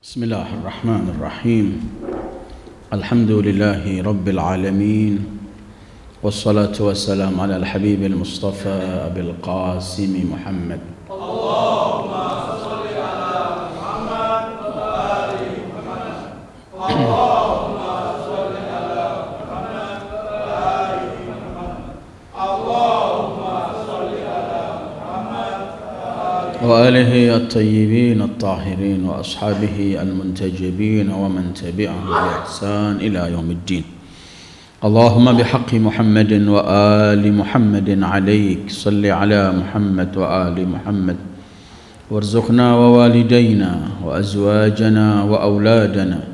Bismillahirrahmanirrahim. Alhamdulillahi Rabbil Alamin. Wassalatu wassalamu ala al-Habibil Mustafa Abil Qasim Muhammad. Allahumma salli ala Muhammad wa ali Muhammad. Allahumma salli ala Muhammad wa ali Muhammad. Allahumma salli ala Muhammad wa alihi at-tayyibin at-tahirin wa ashabihi al-muntajibin wa man tabi'ahum bi ihsan ila yaumiddin. Allahumma bihaqqi Muhammadin wa ali Muhammadin alaik salli ala Muhammad wa ali Muhammad warzuqna wa walidayna wa azwajana wa auladana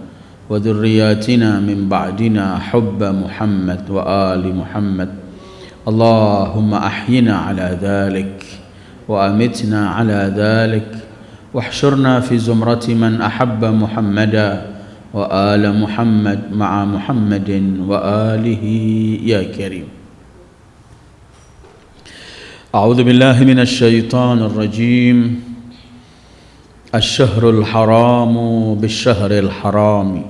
wa dhurriyyatina min ba'dina hubba Muhammad wa ali Muhammad. Allahumma ahyina ala dhalik wa amitna ala dhalik wahsyurna fi zumrati man ahabba Muhammadan wa ala Muhammad ma'a Muhammadin wa alihi ya karim. A'udzu billahi minasy syaithanir rajim. Asy-syahrul haramu bisy-syahril harami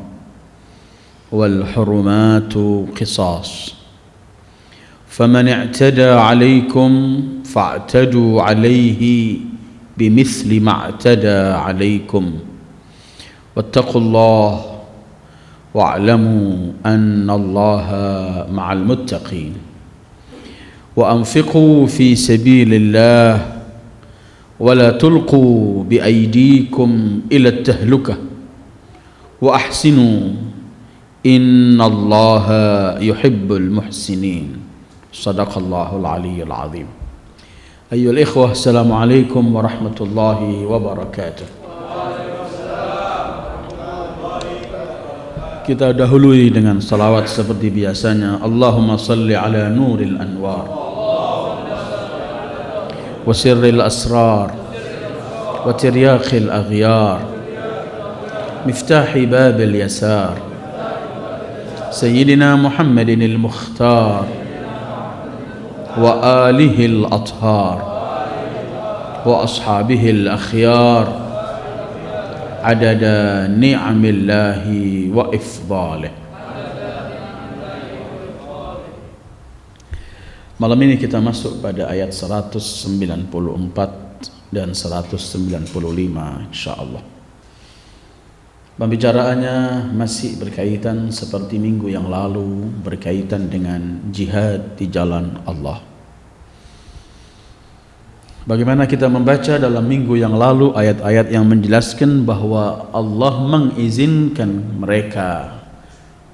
wal hurumatu qisas. Faman i'tada 'alaikum fa'tadu 'alaihi bimithli ma i'tada 'alaikum. Wattaqullaha wa'lamu annallaha ma'al muttaqin. Wa anfiqu fi sabilillah wa la tulqu bi aydikum ila at-tahlukah wa ahsinu innallaha yuhibbul muhsinin. Sadaqallahul aliyyul azim. Ayyuhal ikhwah, assalamu alaikum warahmatullahi wabarakatuh. Kita dahului dengan salawat seperti biasanya. Allahumma salli ala nuril anwar wa sirril asrar wa tiryaqil aghyar miftahi babil yasar Sayyidina Muhammadin al-Mukhtar wa alihi al-athhar wa ashabihi al-akhyar adada ni'amillahi wa ifdalih. Malam ini kita masuk pada ayat 194 dan 195 insyaallah. Pembicaraannya masih berkaitan seperti minggu yang lalu, berkaitan dengan jihad di jalan Allah. Bagaimana kita membaca dalam minggu yang lalu ayat-ayat yang menjelaskan bahwa Allah mengizinkan mereka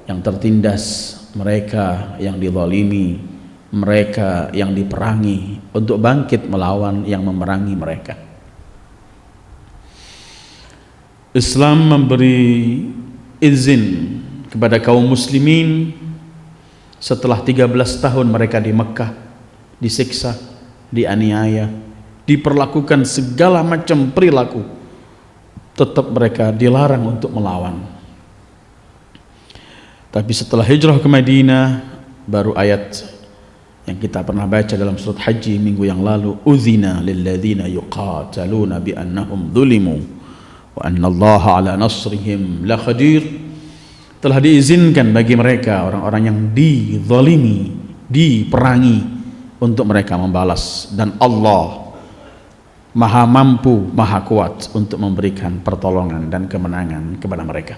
yang tertindas, mereka yang dizalimi, mereka yang diperangi untuk bangkit melawan yang memerangi mereka. Islam memberi izin kepada kaum muslimin setelah 13 tahun mereka di Mekah disiksa, dianiaya, diperlakukan segala macam perilaku, tetap mereka dilarang untuk melawan. Tapi setelah hijrah ke Madinah, baru ayat yang kita pernah baca dalam surat Haji minggu yang lalu, udzina lilladzina yuqataluna bi annahum zulimu wa annallaha ala nasrihim laqadir. Telah diizinkan bagi mereka orang-orang yang dizalimi, diperangi, untuk mereka membalas, dan Allah Maha mampu, maha kuat untuk memberikan pertolongan dan kemenangan kepada mereka.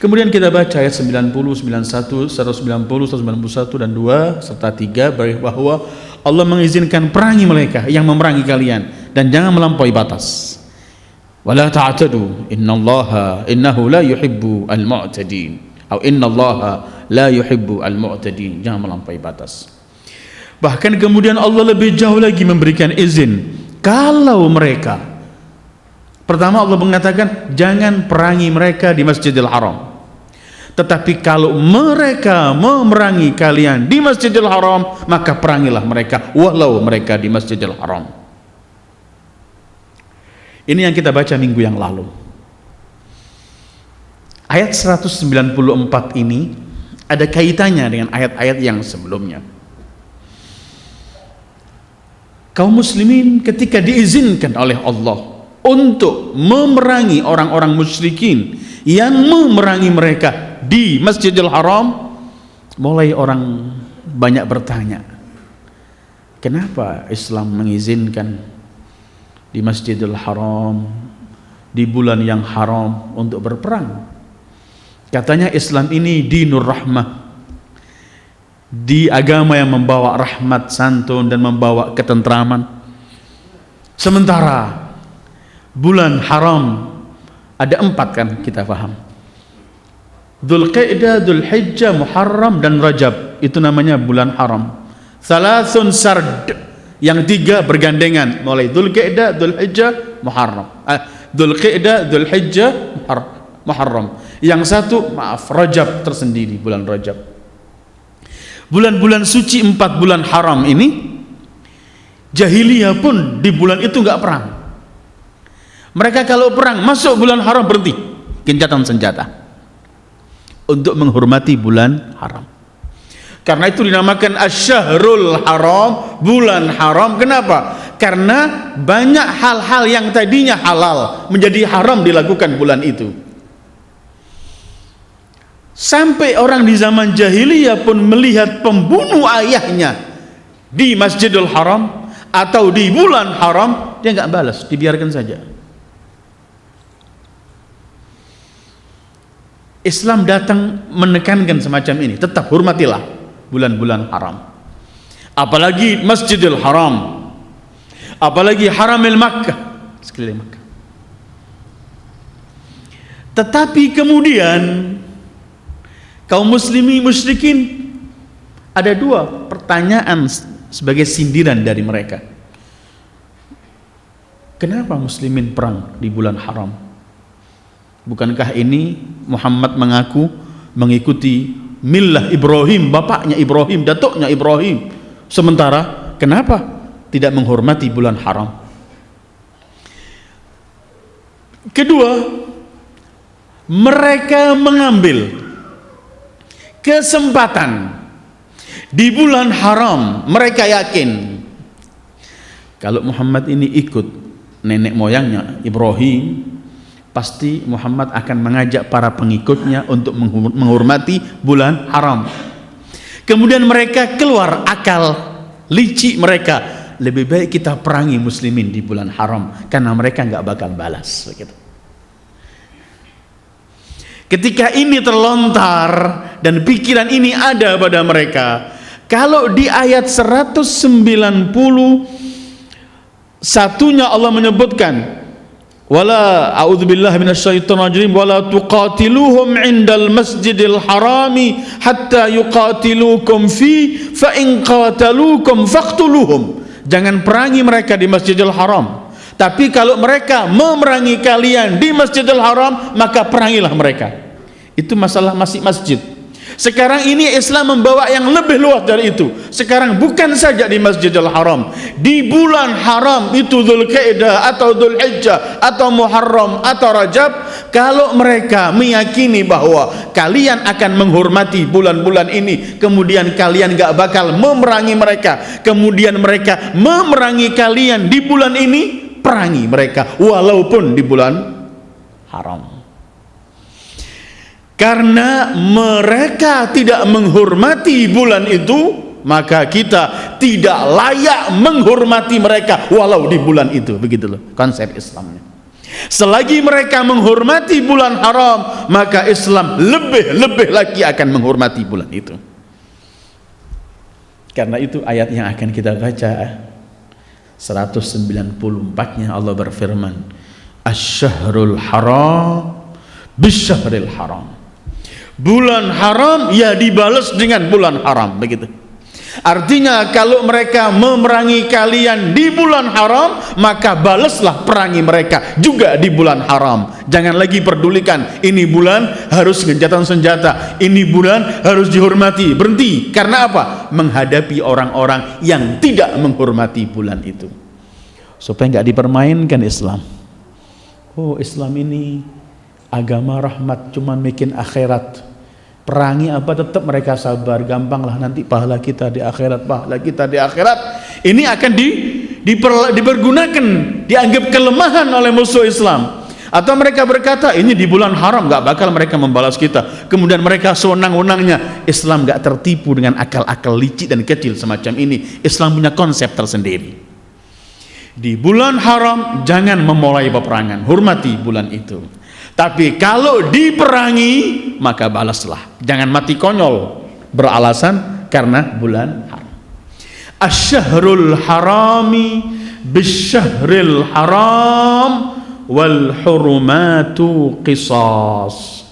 Kemudian kita baca ayat 90, 91, 190, 191 dan 2 serta 3 bahwa Allah mengizinkan perangi mereka yang memerangi kalian, dan jangan melampaui batas. Wala ta'tadu innahu la yuhibbu al-mu'tadin atau innallaha la yuhibbu al-mu'tadin. Jangan melampaui batas. Bahkan kemudian Allah lebih jauh lagi memberikan izin. Kalau mereka, pertama Allah mengatakan jangan perangi mereka di Masjidil Haram. Tetapi kalau mereka memerangi kalian di Masjidil Haram, maka perangilah mereka walau mereka di Masjidil Haram. Ini yang kita baca minggu yang lalu. Ayat 194 ini ada kaitannya dengan ayat-ayat yang sebelumnya. Kaum muslimin ketika diizinkan oleh Allah untuk memerangi orang-orang musyrikin yang memerangi mereka di Masjidil Haram, mulai orang banyak bertanya, kenapa Islam mengizinkan di Masjidil Haram di bulan yang haram untuk berperang? Katanya Islam ini dinur rahmah, di agama yang membawa rahmat, santun dan membawa ketentraman. Sementara bulan haram ada 4 kan kita paham, Dzulqa'dah, Dzulhijjah, Muharram dan Rajab, itu namanya bulan haram. Salasun sard, yang 3 bergandengan, mulai Dzulqa'dah, Dzulhijjah, Muharram. Dzulqa'dah, Dzulhijjah, Muharram. Yang 1 Rajab tersendiri, bulan Rajab. Bulan-bulan suci 4 bulan haram ini, jahiliyah pun di bulan itu nggak perang. Mereka kalau perang masuk bulan haram berhenti gencatan senjata untuk menghormati bulan haram. Karena itu dinamakan Asy-Syahrul Haram, bulan haram. Kenapa? Karena banyak hal-hal yang tadinya halal menjadi haram dilakukan bulan itu. Sampai orang di zaman jahiliyah pun melihat pembunuh ayahnya di Masjidil Haram atau di bulan haram, dia nggak balas, dibiarkan saja. Islam datang menekankan semacam ini, tetap hormatilah bulan-bulan haram, apalagi Masjidil Haram, apalagi Haramil Makkah, sekeliling Makkah. Tetapi kemudian kaum muslimin musyrikin, ada 2 pertanyaan sebagai sindiran dari mereka. Kenapa muslimin perang di bulan haram? Bukankah ini Muhammad mengaku mengikuti millah Ibrahim, bapaknya Ibrahim, datuknya Ibrahim. Sementara kenapa tidak menghormati bulan haram? Kedua, mereka mengambil kesempatan di bulan haram. Mereka yakin kalau Muhammad ini ikut nenek moyangnya Ibrahim, pasti Muhammad akan mengajak para pengikutnya untuk menghormati bulan haram. Kemudian mereka keluar akal licik mereka, lebih baik kita perangi muslimin di bulan haram karena mereka nggak bakal balas begitu. Ketika ini terlontar dan pikiran ini ada pada mereka, kalau di ayat 191-nya Allah menyebutkan, wala a'udzubillahi minasyaitonirrajim wala tuqatiluhum 'indal masjidil harami hatta yuqatilukum fi fa in qataluukum faqtuluhum. Jangan perangi mereka di Masjidil Haram, tapi kalau mereka memerangi kalian di Masjidil Haram, maka perangilah mereka. Itu masalah masih masjid. Sekarang ini Islam membawa yang lebih luas dari itu. Sekarang bukan saja di Masjidil Haram, di bulan haram itu, Dzulqa'dah atau Dzulhijjah atau Muharram atau Rajab, kalau mereka meyakini bahwa kalian akan menghormati bulan-bulan ini, kemudian kalian gak bakal memerangi mereka, kemudian mereka memerangi kalian di bulan ini, perangi mereka walaupun di bulan haram. Karena mereka tidak menghormati bulan itu, maka kita tidak layak menghormati mereka walau di bulan itu. Begitu loh konsep Islamnya. Selagi mereka menghormati bulan haram, maka Islam lebih-lebih lagi akan menghormati bulan itu. Karena itu ayat yang akan kita baca 194-nya Allah berfirman, Asy-Syahrul Haram Bisyahril Haram. Bulan haram ya dibalas dengan bulan haram, begitu. Artinya kalau mereka memerangi kalian di bulan haram, maka balaslah perangi mereka juga di bulan haram. Jangan lagi pedulikan ini bulan harus gencatan senjata, ini bulan harus dihormati. Berhenti. Karena apa? Menghadapi orang-orang yang tidak menghormati bulan itu, supaya nggak dipermainkan Islam. Oh, Islam ini agama rahmat, cuma bikin akhirat. Perangi apa tetap mereka sabar, gampanglah nanti pahala kita di akhirat, pahala kita di akhirat. Ini akan dipergunakan, dianggap kelemahan oleh musuh Islam. Atau mereka berkata ini di bulan haram, gak bakal mereka membalas kita. Kemudian mereka sewenang-wenangnya. Islam gak tertipu dengan akal-akal licik dan kecil semacam ini. Islam punya konsep tersendiri. Di bulan haram jangan memulai peperangan, hormati bulan itu. Tapi kalau diperangi maka balaslah. Jangan mati konyol beralasan karena bulan haram. Asy-syahrul harami bisyahril haram wal hurumatu qisas.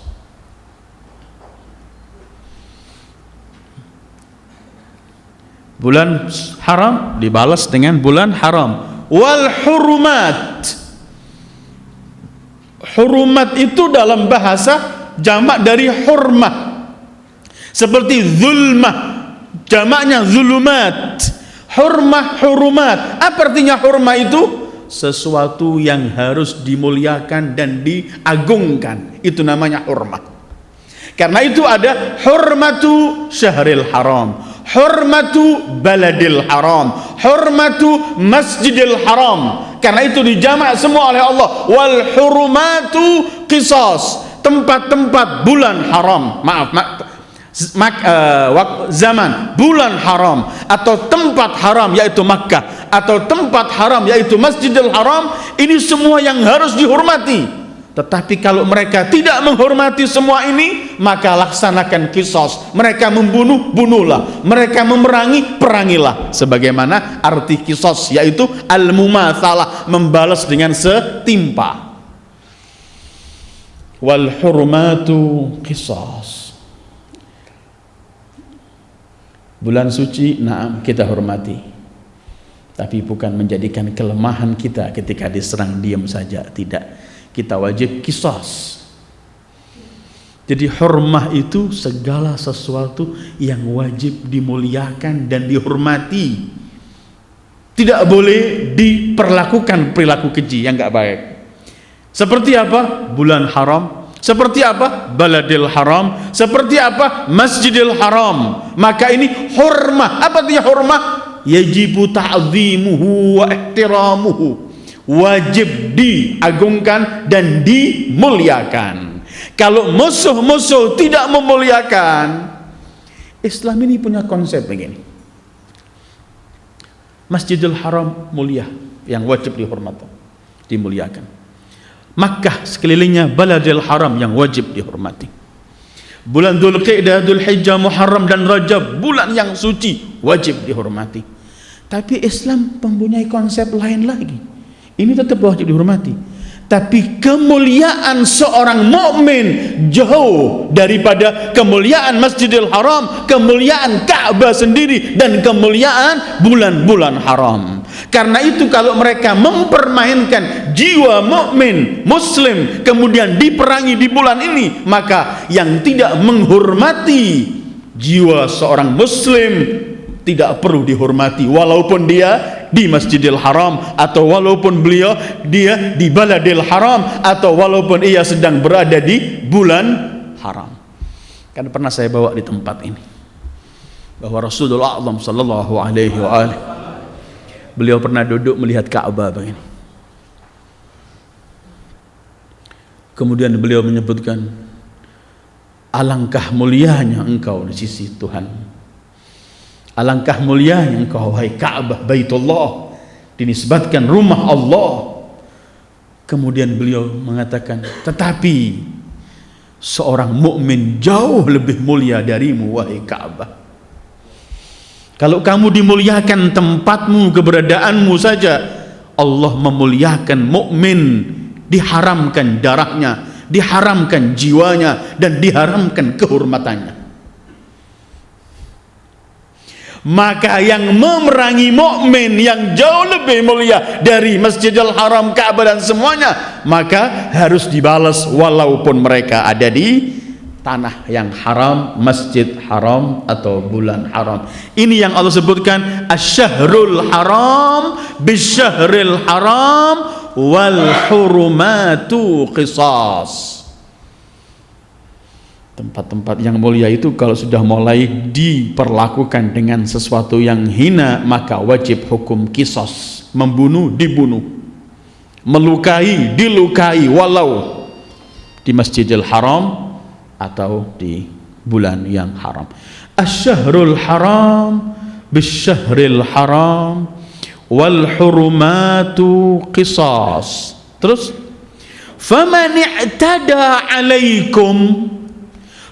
Bulan haram dibalas dengan bulan haram. Wal hurumat, hurumat itu dalam bahasa jamak dari hurmah, seperti zulmah jamaknya zulumat. Hurmah, hurumat, apa artinya hurmah itu? Sesuatu yang harus dimuliakan dan diagungkan, itu namanya hurmah. Karena itu ada hurmatu syahril haram, hurmatu baladil haram, hurmatu masjidil haram. Karena itu dijamak semua oleh Allah. Wal hurumatu qisas, tempat-tempat bulan haram, zaman bulan haram atau tempat haram yaitu Makkah, atau tempat haram yaitu Masjidil Haram, ini semua yang harus dihormati. Tetapi kalau mereka tidak menghormati semua ini, maka laksanakan kisos. Mereka membunuh, bunuhlah. Mereka memerangi, perangilah. Sebagaimana arti kisos, yaitu al-mumatsalah, membalas dengan setimpa. Wal hurmatu qisas. Bulan suci, naam, kita hormati, tapi bukan menjadikan kelemahan kita ketika diserang diam saja. Tidak, kita wajib qisas. Jadi hormah itu segala sesuatu yang wajib dimuliakan dan dihormati. Tidak boleh diperlakukan perilaku keji yang enggak baik. Seperti apa? Bulan haram. Seperti apa? Baladil haram. Seperti apa? Masjidil haram. Maka ini hormah. Apa artinya hormah? Yajibu ta'zimuhu wa ihtiramuhu. Wajib diagungkan dan dimuliakan. Kalau musuh-musuh tidak memuliakan, Islam ini punya konsep begini. Masjidil haram mulia, yang wajib dihormati, dimuliakan. Makkah sekelilingnya baladil haram yang wajib dihormati. Bulan Dzulqa'dah, Dzulhijjah, Muharram dan Rajab, bulan yang suci, wajib dihormati. Tapi Islam mempunyai konsep lain lagi. Ini tetap wajib dihormati. Tapi kemuliaan seorang mukmin jauh daripada kemuliaan Masjidil Haram, kemuliaan Ka'bah sendiri, dan kemuliaan bulan-bulan haram. Karena itu kalau mereka mempermainkan jiwa mukmin muslim kemudian diperangi di bulan ini, maka yang tidak menghormati jiwa seorang muslim tidak perlu dihormati, walaupun dia di Masjidil Haram, atau walaupun dia di Baladil Haram, atau walaupun ia sedang berada di bulan haram. Kan pernah saya bawa di tempat ini bahwa Rasulullah sallallahu alaihi wa alihi, beliau pernah duduk melihat Ka'bah begini. Kemudian beliau menyebutkan, alangkah mulianya engkau di sisi Tuhan. Alangkah mulianya engkau wahai Ka'bah, Baitullah, dinisbatkan rumah Allah. Kemudian beliau mengatakan, tetapi seorang mukmin jauh lebih mulia darimu wahai Ka'bah. Kalau kamu dimuliakan tempatmu, keberadaanmu saja, Allah memuliakan mukmin, diharamkan darahnya, diharamkan jiwanya, dan diharamkan kehormatannya. Maka yang memerangi mukmin yang jauh lebih mulia dari Masjidil Haram, Ka'bah dan semuanya, maka harus dibalas walaupun mereka ada di tanah yang haram, masjid haram atau bulan haram. Ini yang Allah sebutkan, asy-syahrul haram bisyahril haram wal hurumatu qisas. Tempat-tempat yang mulia itu kalau sudah mulai diperlakukan dengan sesuatu yang hina, maka wajib hukum qisas, membunuh dibunuh, melukai dilukai, walau di Masjidil Haram atau di bulan yang haram. Asy-syahrul haram bisyahril haram wal hurumatu qisas. Terus faman i'tada 'alaikum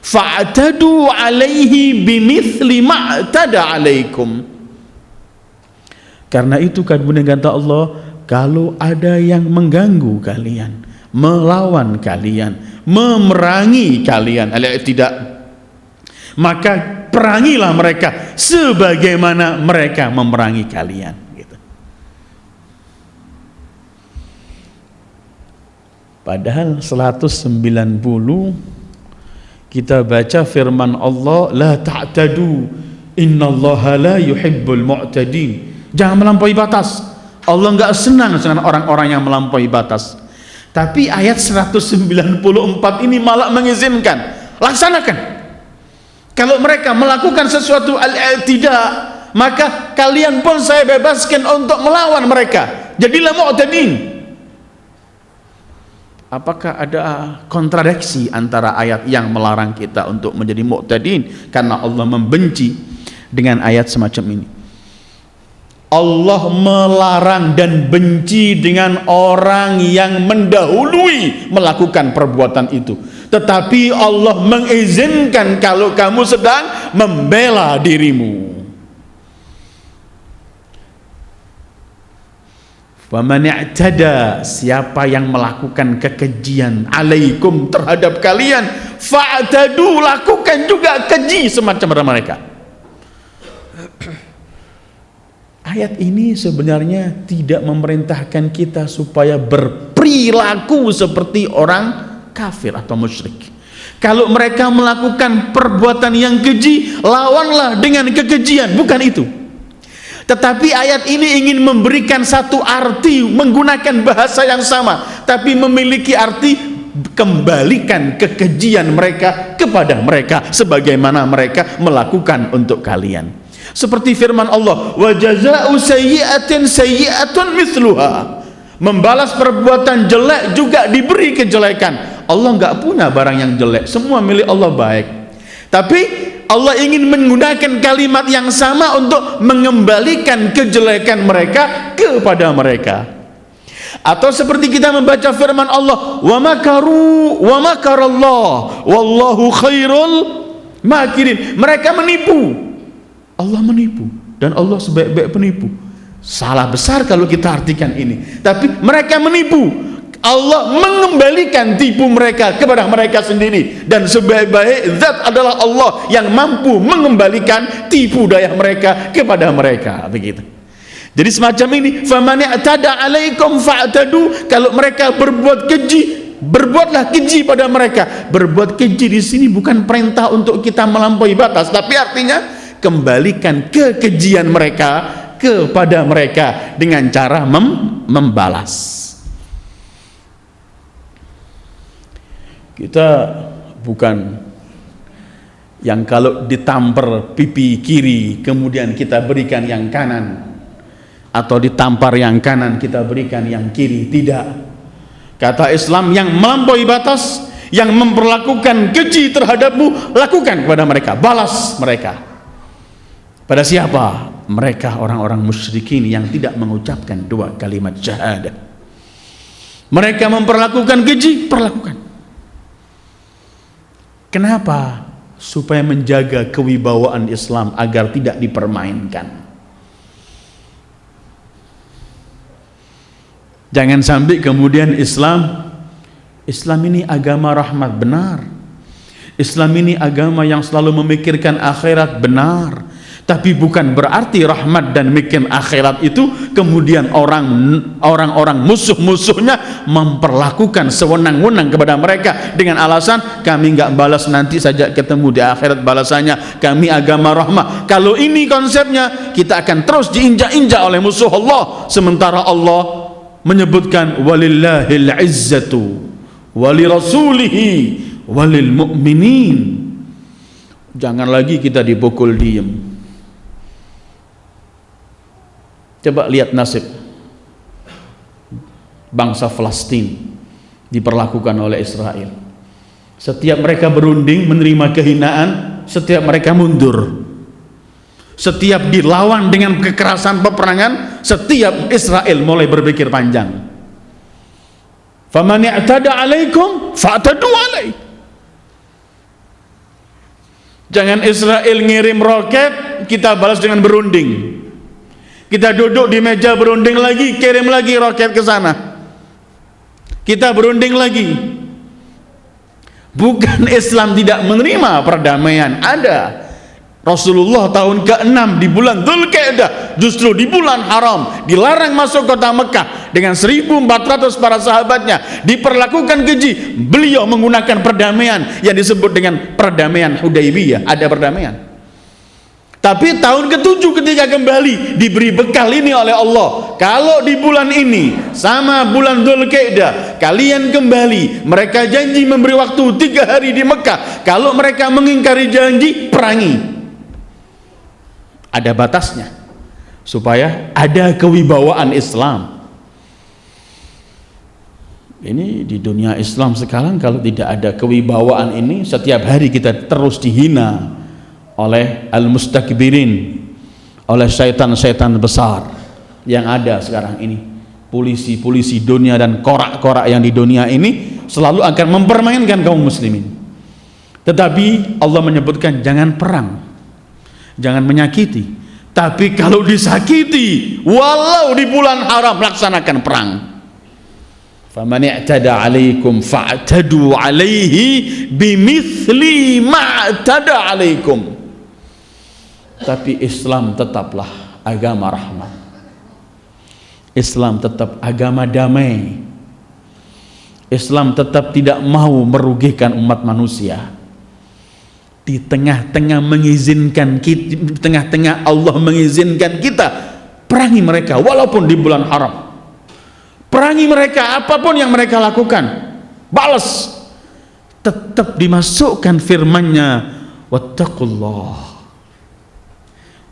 fa'tadu 'alaihi bimithli ma'tada 'alaikum. Karena itu kemudian kata Allah, kalau ada yang mengganggu kalian, melawan kalian, memerangi kalian, tidak, maka perangilah mereka sebagaimana mereka memerangi kalian. Gitu. Padahal 190 kita baca firman Allah, la ta'tadu innallaha la yuhibbul mu'tadin. Jangan melampaui batas. Allah enggak senang dengan orang-orang yang melampaui batas. Tapi ayat 194 ini malah mengizinkan, laksanakan. Kalau mereka melakukan sesuatu al-i'tida, maka kalian pun saya bebaskan untuk melawan mereka. Jadilah mu'tadin. Apakah ada kontradiksi antara ayat yang melarang kita untuk menjadi mu'tadin karena Allah membenci dengan ayat semacam ini? Allah melarang dan benci dengan orang yang mendahului melakukan perbuatan itu, tetapi Allah mengizinkan kalau kamu sedang membela dirimu. Faman i'tada, siapa yang melakukan kekejian, alaikum, terhadap kalian, fa'tadu, lakukan juga keji semacam mereka. Ayat ini sebenarnya tidak memerintahkan kita supaya berperilaku seperti orang kafir atau musyrik. Kalau mereka melakukan perbuatan yang keji, lawanlah dengan kekejian, bukan itu. Tetapi ayat ini ingin memberikan satu arti, menggunakan bahasa yang sama, tapi memiliki arti kembalikan kekejian mereka kepada mereka sebagaimana mereka melakukan untuk kalian. Seperti firman Allah, wa jazaa'u sayyi'atin sayyi'atun mithluha. Membalas perbuatan jelek juga diberi kejelekan. Allah enggak punya barang yang jelek, semua milik Allah baik. Tapi Allah ingin menggunakan kalimat yang sama untuk mengembalikan kejelekan mereka kepada mereka. Atau seperti kita membaca firman Allah, wa makaru wa makarallah wallahu khairul makirin. Mereka menipu, Allah menipu, dan Allah sebaik-baik penipu. Salah besar kalau kita artikan ini, tapi mereka menipu, Allah mengembalikan tipu mereka kepada mereka sendiri, dan sebaik-baik zat adalah Allah yang mampu mengembalikan tipu daya mereka kepada mereka. Begitu. Jadi semacam ini, faman i'tada 'alaikum fa'tadu, kalau mereka berbuat keji, berbuatlah keji pada mereka. Berbuat keji di sini bukan perintah untuk kita melampaui batas, tapi artinya kembalikan kekejian mereka kepada mereka dengan cara membalas. Kita bukan yang kalau ditampar pipi kiri kemudian kita berikan yang kanan, atau ditampar yang kanan kita berikan yang kiri. Tidak. Kata Islam, yang melampaui batas, yang memperlakukan keji terhadapmu, lakukan kepada mereka, balas mereka. Pada siapa? Mereka orang-orang musyrikin yang tidak mengucapkan dua kalimat syahadah. Mereka memperlakukan keji, perlakukan. Kenapa? Supaya menjaga kewibawaan Islam agar tidak dipermainkan. Jangan sampai kemudian Islam ini agama rahmat, benar. Islam ini agama yang selalu memikirkan akhirat, benar. Tapi bukan berarti rahmat dan mikir akhirat itu kemudian orang-orang musuh-musuhnya memperlakukan sewenang-wenang kepada mereka dengan alasan kami enggak balas, nanti saja ketemu di akhirat balasannya, kami agama rahmah. Kalau ini konsepnya, kita akan terus diinjak-injak oleh musuh Allah, sementara Allah menyebutkan walillahil izzatu walirasulihi walil mu'minin. Jangan lagi kita dipukul diem. Coba lihat nasib bangsa Palestina diperlakukan oleh Israel. Setiap mereka berunding menerima kehinaan, setiap mereka mundur. Setiap dilawan dengan kekerasan peperangan, setiap Israel mulai berpikir panjang. Faman i'tada 'alaikum fa'tadu 'alaihi. Jangan Israel ngirim roket, kita balas dengan berunding. Kita duduk di meja berunding lagi, kirim lagi roket ke sana. Kita berunding lagi. Bukan Islam tidak menerima perdamaian, ada. Rasulullah tahun ke-6 di bulan Dzulqa'dah, justru di bulan haram, dilarang masuk kota Mekah dengan 1.400 para sahabatnya, diperlakukan keji. Beliau menggunakan perdamaian yang disebut dengan perdamaian Hudaybiyah, ada perdamaian. Tapi tahun ke-7 ketika kembali diberi bekal ini oleh Allah, kalau di bulan ini sama bulan Dzulqa'dah kalian kembali, mereka janji memberi waktu 3 hari di Mekah. Kalau mereka mengingkari janji, perangi. Ada batasnya supaya ada kewibawaan Islam. Ini di dunia Islam sekarang, kalau tidak ada kewibawaan ini, setiap hari kita terus dihina oleh al-mustakbirin, oleh syaitan-syaitan besar yang ada sekarang ini. Polisi-polisi dunia dan korak-korak yang di dunia ini selalu akan mempermainkan kaum muslimin. Tetapi Allah menyebutkan jangan perang, jangan menyakiti. Tapi kalau disakiti, walau di bulan haram, laksanakan perang. Faman i'tada 'alaikum fa'tadu 'alaihi bimithli ma'tada 'alaikum. Tapi Islam tetaplah agama rahmat. Islam tetap agama damai. Islam tetap tidak mau merugikan umat manusia. Di tengah-tengah mengizinkan kita, di tengah-tengah Allah mengizinkan kita perangi mereka walaupun di bulan haram. Perangi mereka apapun yang mereka lakukan, balas. Tetap dimasukkan firman-Nya, wattaqullah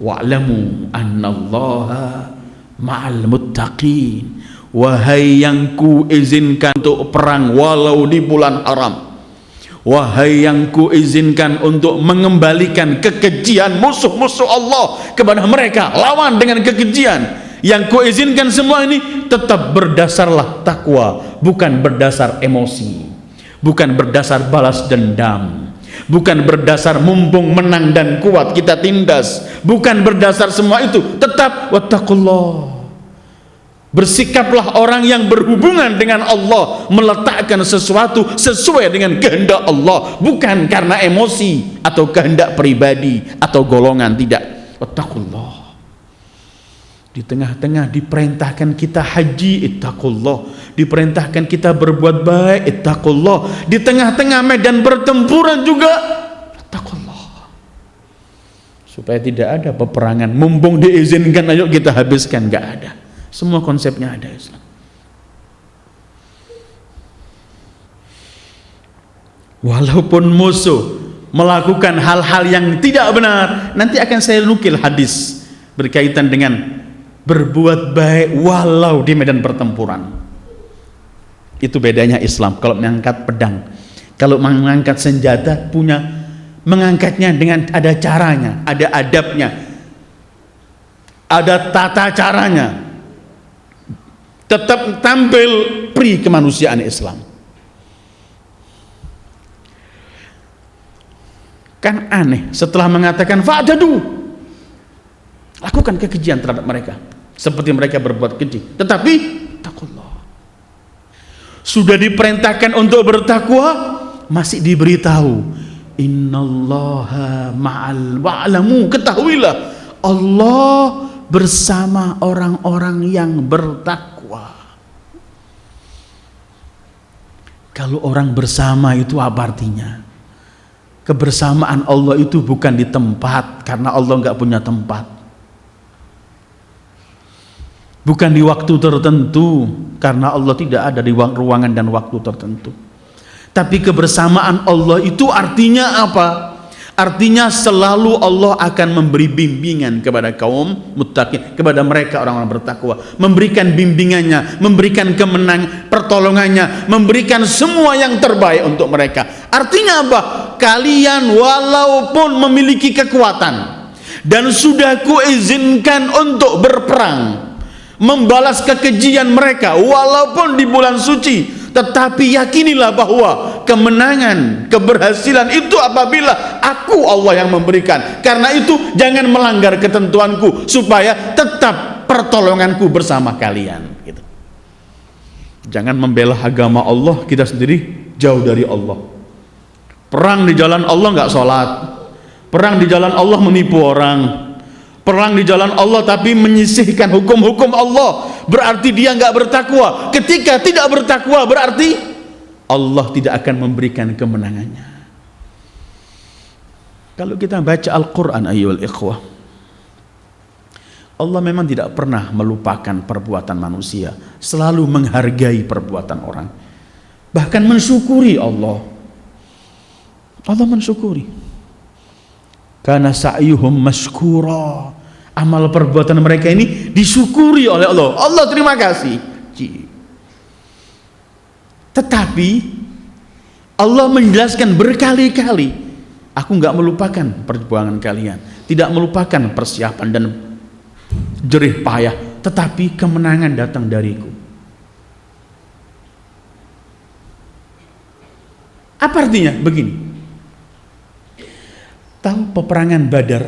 wa'lamu annallaha ma'al muttaqin. Wahai yang ku izinkan untuk perang walau di bulan haram, wahai yang ku izinkan untuk mengembalikan kekejian musuh-musuh Allah kepada mereka, lawan dengan kekejian. Yang ku izinkan semua ini tetap berdasarlah takwa, bukan berdasar emosi, bukan berdasar balas dendam, bukan berdasar mumpung menang dan kuat kita tindas, bukan berdasar semua itu. Tetap wattaqullah. Bersikaplah orang yang berhubungan dengan Allah, meletakkan sesuatu sesuai dengan kehendak Allah, bukan karena emosi atau kehendak pribadi atau golongan, tidak. Wattaqullah. Di tengah-tengah diperintahkan kita haji, ittaqullah. Diperintahkan kita berbuat baik, ittaqullah. Di tengah-tengah medan pertempuran juga, ittaqullah. Supaya tidak ada peperangan, mumpung diizinkan ayo kita habiskan, enggak ada. Semua konsepnya ada Islam. Walaupun musuh melakukan hal-hal yang tidak benar, nanti akan saya nukil hadis berkaitan dengan berbuat baik walau di medan pertempuran. Itu bedanya Islam. Kalau mengangkat pedang, kalau mengangkat senjata, punya mengangkatnya dengan ada caranya, ada adabnya, ada tata caranya. Tetap tampil pri kemanusiaan Islam. Kan aneh, setelah mengatakan fa'dadu, lakukan kekejian terhadap mereka seperti mereka berbuat keji, tetapi taqullah. Sudah diperintahkan untuk bertakwa, masih diberitahu innallaha ma'al wa'lamu, ketahuilah Allah bersama orang-orang yang bertakwa. Kalau orang bersama itu apa artinya? Kebersamaan Allah itu bukan di tempat, karena Allah nggak punya tempat. Bukan di waktu tertentu, karena Allah tidak ada di ruangan dan waktu tertentu. Tapi kebersamaan Allah itu artinya apa? Artinya selalu Allah akan memberi bimbingan kepada kaum muttaqin, kepada mereka orang-orang bertakwa, memberikan bimbingannya, memberikan pertolongannya, memberikan semua yang terbaik untuk mereka. Artinya apa? Kalian walaupun memiliki kekuatan dan sudah kuizinkan untuk berperang, membalas kekejian mereka walaupun di bulan suci, tetapi yakinilah bahwa kemenangan, keberhasilan itu apabila aku Allah yang memberikan. Karena itu jangan melanggar ketentuanku, supaya tetap pertolonganku bersama kalian gitu. Jangan membela agama Allah, kita sendiri jauh dari Allah. Perang di jalan Allah nggak sholat, perang di jalan Allah menipu orang, perang di jalan Allah tapi menyisihkan hukum-hukum Allah, berarti dia nggak bertakwa. Ketika tidak bertakwa berarti Allah tidak akan memberikan kemenangannya. Kalau kita baca Al-Quran ayyuhal ikhwah, Allah memang tidak pernah melupakan perbuatan manusia, selalu menghargai perbuatan orang, bahkan mensyukuri Allah. Allah mensyukuri. Karena sa'yuhum mashkura, amal perbuatan mereka ini disyukuri oleh Allah. Allah terima kasih. Tetapi Allah menjelaskan berkali-kali, aku nggak melupakan perjuangan kalian, tidak melupakan persiapan dan jerih payah, tetapi kemenangan datang dariku. Apa artinya? Begini, tahu peperangan Badar?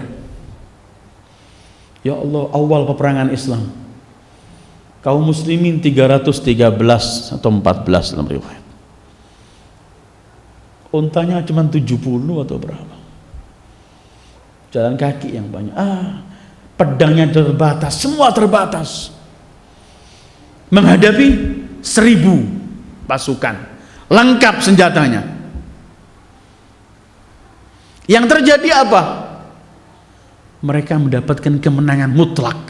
Ya Allah, awal peperangan Islam, kaum muslimin 313 atau 14 dalam riwayat. Untanya cuma 70 atau berapa? Jalan kaki yang banyak. Pedangnya terbatas, semua terbatas. Menghadapi 1000 pasukan, lengkap senjatanya. Yang terjadi apa? Mereka mendapatkan kemenangan mutlak.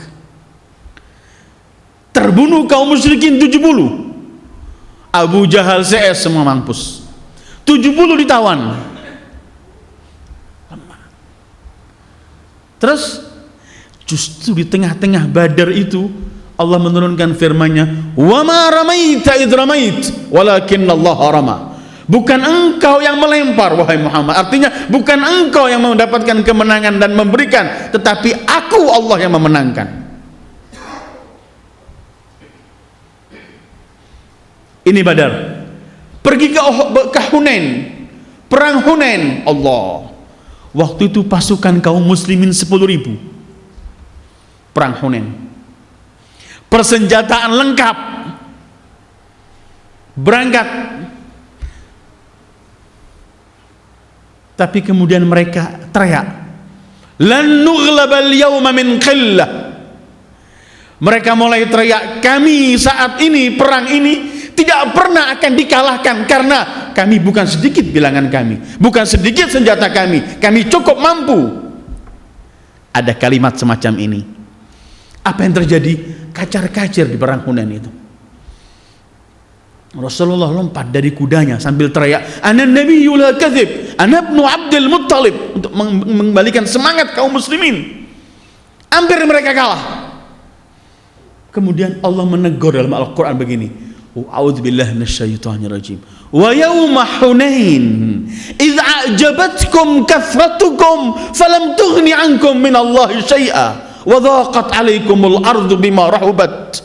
Terbunuh kaum musyrikin 70. Abu Jahal, CS semua mampus. 70 ditawan. Terus justru di tengah-tengah Badar itu Allah menurunkan firman-Nya, "Wa ma ramaita id ramait, walakinnallaha rama." Bukan engkau yang melempar wahai Muhammad, artinya bukan engkau yang mendapatkan kemenangan dan memberikan, tetapi aku Allah yang memenangkan. Ini Badar. Pergi ke Hunain, perang Hunain. Allah, waktu itu pasukan kaum muslimin 10.000, perang Hunain, persenjataan lengkap, berangkat. Tapi kemudian mereka teriak, "Lan nughlabal yawma min qillah." Mereka mulai teriak, kami saat ini, perang ini tidak pernah akan dikalahkan, karena kami bukan sedikit bilangan kami, bukan sedikit senjata kami cukup mampu. Ada kalimat semacam ini. Apa yang terjadi? Kacar-kacir di perang Hunain itu. Rasulullah lompat dari kudanya sambil teriak, "Ana nabiyyul la kadzib, ana ibnu Abdul Muttalib," untuk mengembalikan semangat kaum muslimin. Hampir mereka kalah. Kemudian Allah menegur dalam Al-Quran begini, a'udzubillahi minasyaitonir rajim, "Wa yauma Hunain idz a'jabatkum kathratukum falam tughni 'ankum minallahi syai'a wa dhaqat 'alaikumul ardu bima rahubat."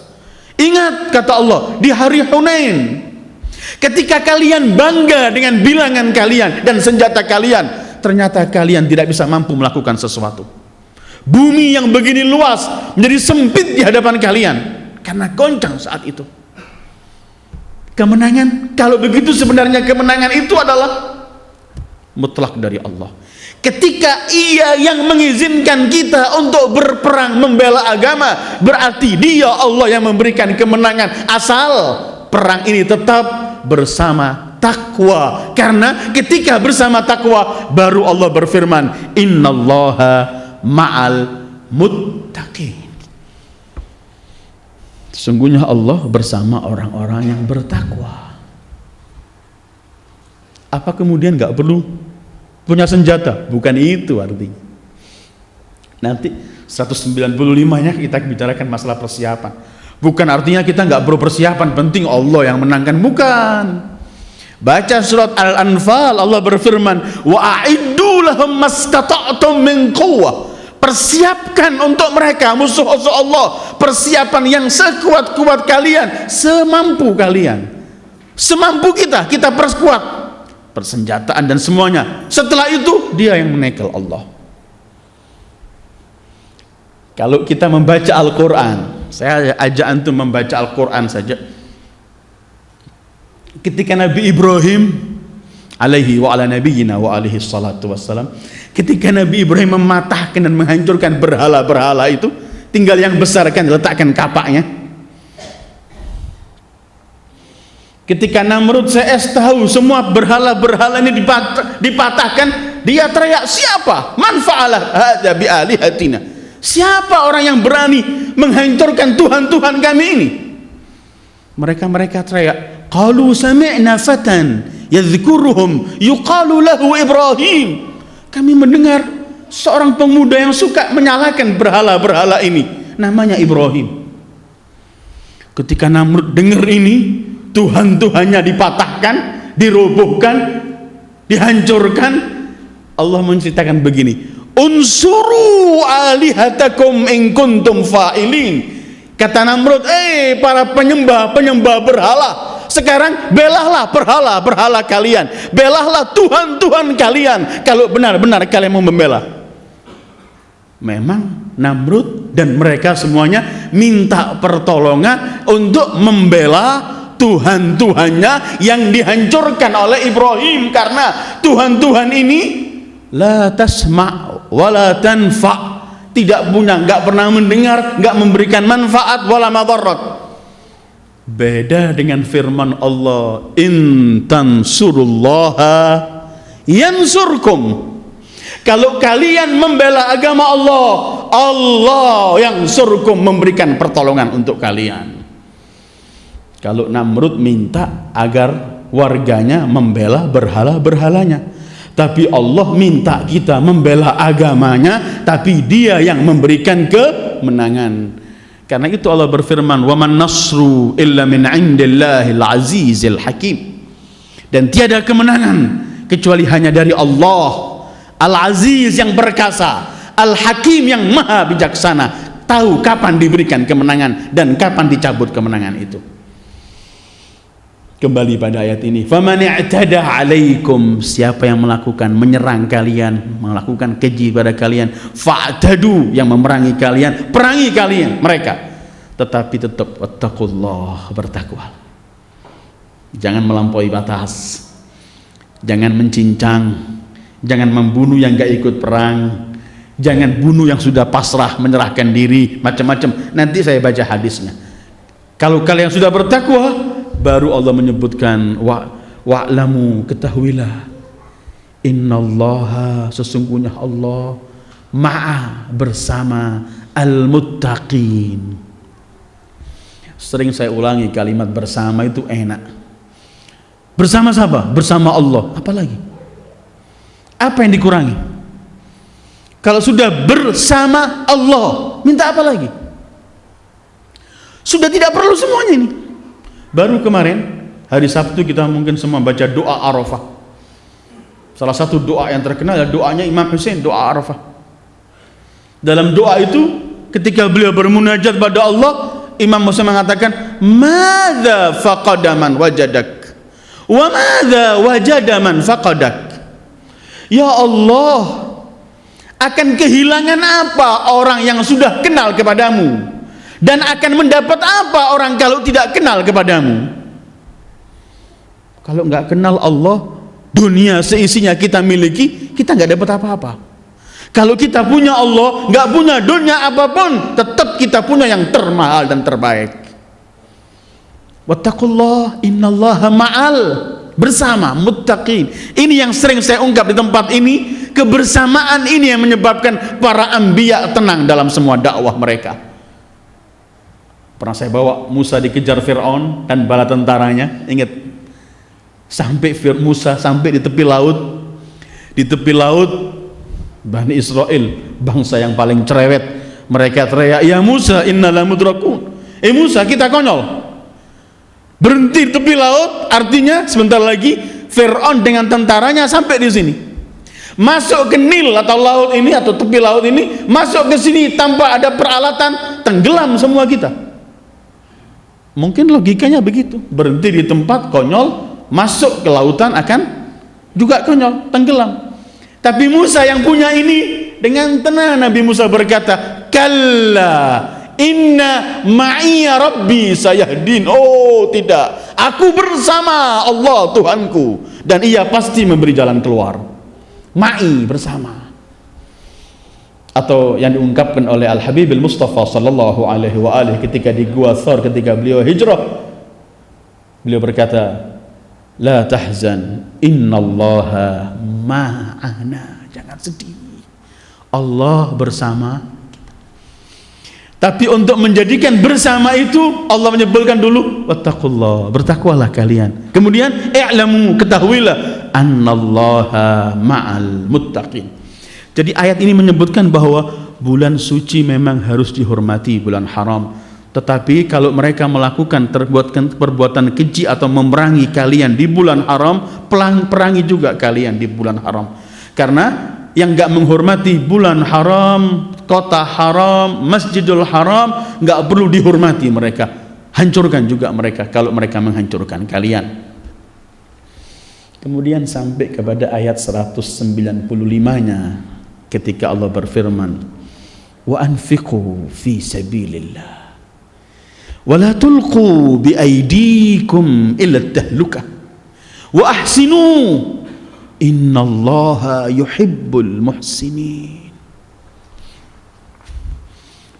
Ingat, kata Allah, di hari Hunain, ketika kalian bangga dengan bilangan kalian dan senjata kalian, ternyata kalian tidak bisa mampu melakukan sesuatu. Bumi yang begini luas menjadi sempit di hadapan kalian karena goncang saat itu. Kemenangan, kalau begitu sebenarnya kemenangan itu adalah mutlak dari Allah. Ketika Ia yang mengizinkan kita untuk berperang membela agama, berarti Dia Allah yang memberikan kemenangan, asal perang ini tetap bersama takwa. Karena ketika bersama takwa baru Allah berfirman, "Innallaha ma'al muttaqin." Sesungguhnya Allah bersama orang-orang yang bertakwa. Apa kemudian nggak perlu punya senjata? Bukan itu artinya. Nanti 195-nya kita bicarakan masalah persiapan. Bukan artinya kita nggak perlu persiapan, penting Allah yang menangkan. Bukan. Baca surat Al-Anfal, Allah berfirman, wa a'iddu lahum mastata'tum min quwwah. Persiapkan untuk mereka musuh-musuh Allah persiapan yang sekuat-kuat kalian, semampu kalian, semampu kita perkuat persenjataan dan semuanya. Setelah itu dia yang menekel Allah. Kalau kita membaca Al-Quran, saya ajak antum membaca Al-Quran saja. Ketika Nabi Ibrahim alaihi wa ala nabiyyina wa alihi salatu wassalam, ketika Nabi Ibrahim mematahkan dan menghancurkan berhala-berhala itu, tinggal yang besar kan diletakkan kapaknya. Ketika Namrud CS tahu semua berhala-berhala ini dipatahkan, dia teriak, siapa? Man fa'ala hadza bi alihatina? Siapa orang yang berani menghancurkan Tuhan-Tuhan kami ini? Mereka teriak, qalu sami'na fatan yadhkuruhum yuqalu lahu Ibrahim. Kami mendengar seorang pemuda yang suka menyalakan berhala-berhala ini, namanya Ibrahim. Ketika Namrud dengar ini, Tuhan-Tuhannya dipatahkan, dirobohkan, dihancurkan, Allah menceritakan begini, unsuru alihatakum in kuntum fa'ilin. Kata Namrud, para penyembah berhala, sekarang belahlah berhala-berhala kalian, belahlah Tuhan-Tuhan kalian kalau benar-benar kalian mau membela. Memang Namrud dan mereka semuanya minta pertolongan untuk membela Tuhan-Tuhannya yang dihancurkan oleh Ibrahim, karena Tuhan-Tuhan ini la tasma' wala tanfa', tidak punya, nggak pernah mendengar, nggak memberikan manfaat wala madarat. Beda dengan firman Allah, in tansurullaha yansurkum. Kalau kalian membela agama Allah, Allah yang surkum, memberikan pertolongan untuk kalian. Kalau Namrud minta agar warganya membela berhala-berhalanya, tapi Allah minta kita membela agamanya, tapi dia yang memberikan kemenangan. Karena itu Allah berfirman, wa man nasru illa min indillahil azizil hakim. Dan tiada kemenangan kecuali hanya dari Allah Al-Aziz yang perkasa, Al-Hakim yang maha bijaksana, tahu kapan diberikan kemenangan dan kapan dicabut kemenangan itu. Kembali pada ayat ini, faman i'tada 'alaikum, siapa yang melakukan menyerang kalian, melakukan keji pada kalian, fa'tadu, yang memerangi kalian, perangi kalian mereka, tetapi tetap wattaqullah, bertakwa. Jangan melampaui batas, jangan mencincang, jangan membunuh yang gak ikut perang, jangan bunuh yang sudah pasrah menyerahkan diri, macam-macam. Nanti saya baca hadisnya. Kalau kalian sudah bertakwa, baru Allah menyebutkan wa'lamu, ketahuilah, innallaha, sesungguhnya Allah, ma'a, bersama, al-muttaqin. Sering saya ulangi kalimat bersama itu enak. Bersama siapa? Bersama Allah. Apalagi? Apa yang dikurangi? Kalau sudah bersama Allah, minta apa lagi? Sudah tidak perlu semuanya ini. Baru kemarin hari Sabtu kita mungkin semua baca doa Arafah. Salah satu doa yang terkenal adalah doanya Imam Hussein, doa Arafah. Dalam doa itu ketika beliau bermunajat pada Allah, Imam Hussein mengatakan, madza faqada man wajadak wa madza wajada man faqadak. Ya Allah, akan kehilangan apa orang yang sudah kenal kepadamu, dan akan mendapat apa orang kalau tidak kenal kepadamu. Kalau nggak kenal Allah, dunia seisinya kita miliki, kita nggak dapat apa-apa. Kalau kita punya Allah, nggak punya dunia apapun, tetap kita punya yang termahal dan terbaik. Wattaqullah innallaha ma'al, bersama, muttaqin. Ini yang sering saya ungkap di tempat ini, kebersamaan ini yang menyebabkan para anbiya tenang dalam semua dakwah mereka. Pernah saya bawa Musa dikejar Fir'aun dan bala tentaranya, ingat, Sampai Musa sampai di tepi laut. Di tepi laut Bani Israel, bangsa yang paling cerewet, mereka teriak, "Ya Musa, inna lamudrakun." Musa, kita konyol. Berhenti di tepi laut, artinya sebentar lagi Fir'aun dengan tentaranya sampai di sini. Masuk ke Nil atau laut ini atau tepi laut ini, masuk ke sini tanpa ada peralatan, tenggelam semua kita. Mungkin logikanya begitu. Berhenti di tempat konyol, masuk ke lautan akan juga konyol, tenggelam. Tapi Musa yang punya ini, dengan tenang Nabi Musa berkata, "Kalla inna ma'iya rabbi sayahdin." Oh tidak, aku bersama Allah Tuhanku dan ia pasti memberi jalan keluar. Ma'i, bersama. Atau yang diungkapkan oleh Al-Habib Al-Mustafa sallallahu alaihi wa alihi ketika di Gua Thur, ketika beliau hijrah, beliau berkata, "La tahzan, innallaha ma'ana." Jangan sedih, Allah bersama kita. Tapi untuk menjadikan bersama itu, Allah menyebutkan dulu, wattaqullah, bertakwalah kalian. Kemudian i'lamu, ketahuilah, annallaha ma'al muttaqin. Jadi ayat ini menyebutkan bahwa bulan suci memang harus dihormati, bulan haram. Tetapi kalau mereka melakukan perbuatan keji atau memerangi kalian di bulan haram, perangi juga kalian di bulan haram. Karena yang enggak menghormati bulan haram, kota haram, masjidul haram, enggak perlu dihormati mereka. Hancurkan juga mereka kalau mereka menghancurkan kalian. Kemudian sampai kepada ayat 195-nya ketika Allah berfirman, "Wa anfiqu fi sabilillah wa la tulqu bi aydikum ila tahlukah wa ahsinu innallaha yuhibbul muhsinin."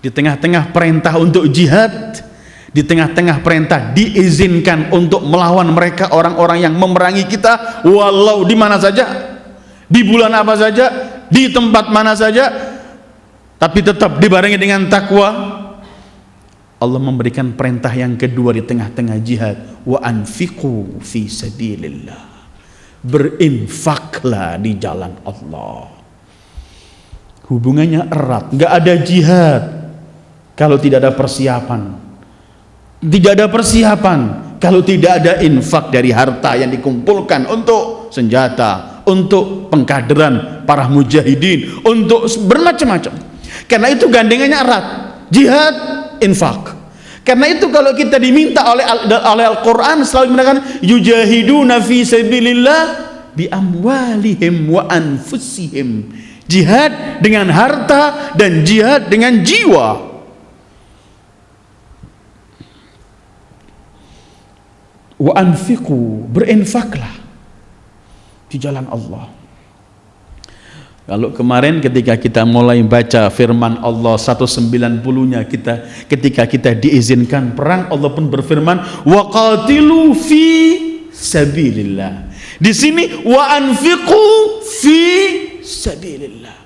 Di tengah-tengah perintah untuk jihad, di tengah-tengah perintah diizinkan untuk melawan mereka, orang-orang yang memerangi kita, walau di mana saja, di bulan apa saja, di tempat mana saja, tapi tetap dibarengi dengan takwa. Allah memberikan perintah yang kedua di tengah-tengah jihad, wa anfiqu fi sabilillah, berinfaklah di jalan Allah. Hubungannya erat. Nggak ada jihad kalau tidak ada persiapan. Tidak ada persiapan kalau tidak ada infak dari harta yang dikumpulkan untuk senjata, untuk pengkaderan para mujahidin, untuk bermacam-macam. Karena itu gandengannya erat. Jihad, infak. Karena itu kalau kita diminta oleh Al-Quran selalu mengatakan yujahiduna fi sabilillah bi amwalihim wa anfusihim. Jihad dengan harta dan jihad dengan jiwa. Wa anfiqu, berinfaklah di jalan Allah. Kalau kemarin ketika kita mulai baca firman Allah 190-nya ketika kita diizinkan perang, Allah pun berfirman wa qatilu fi sabilillah. Di sini wa anfiqu fi sabilillah.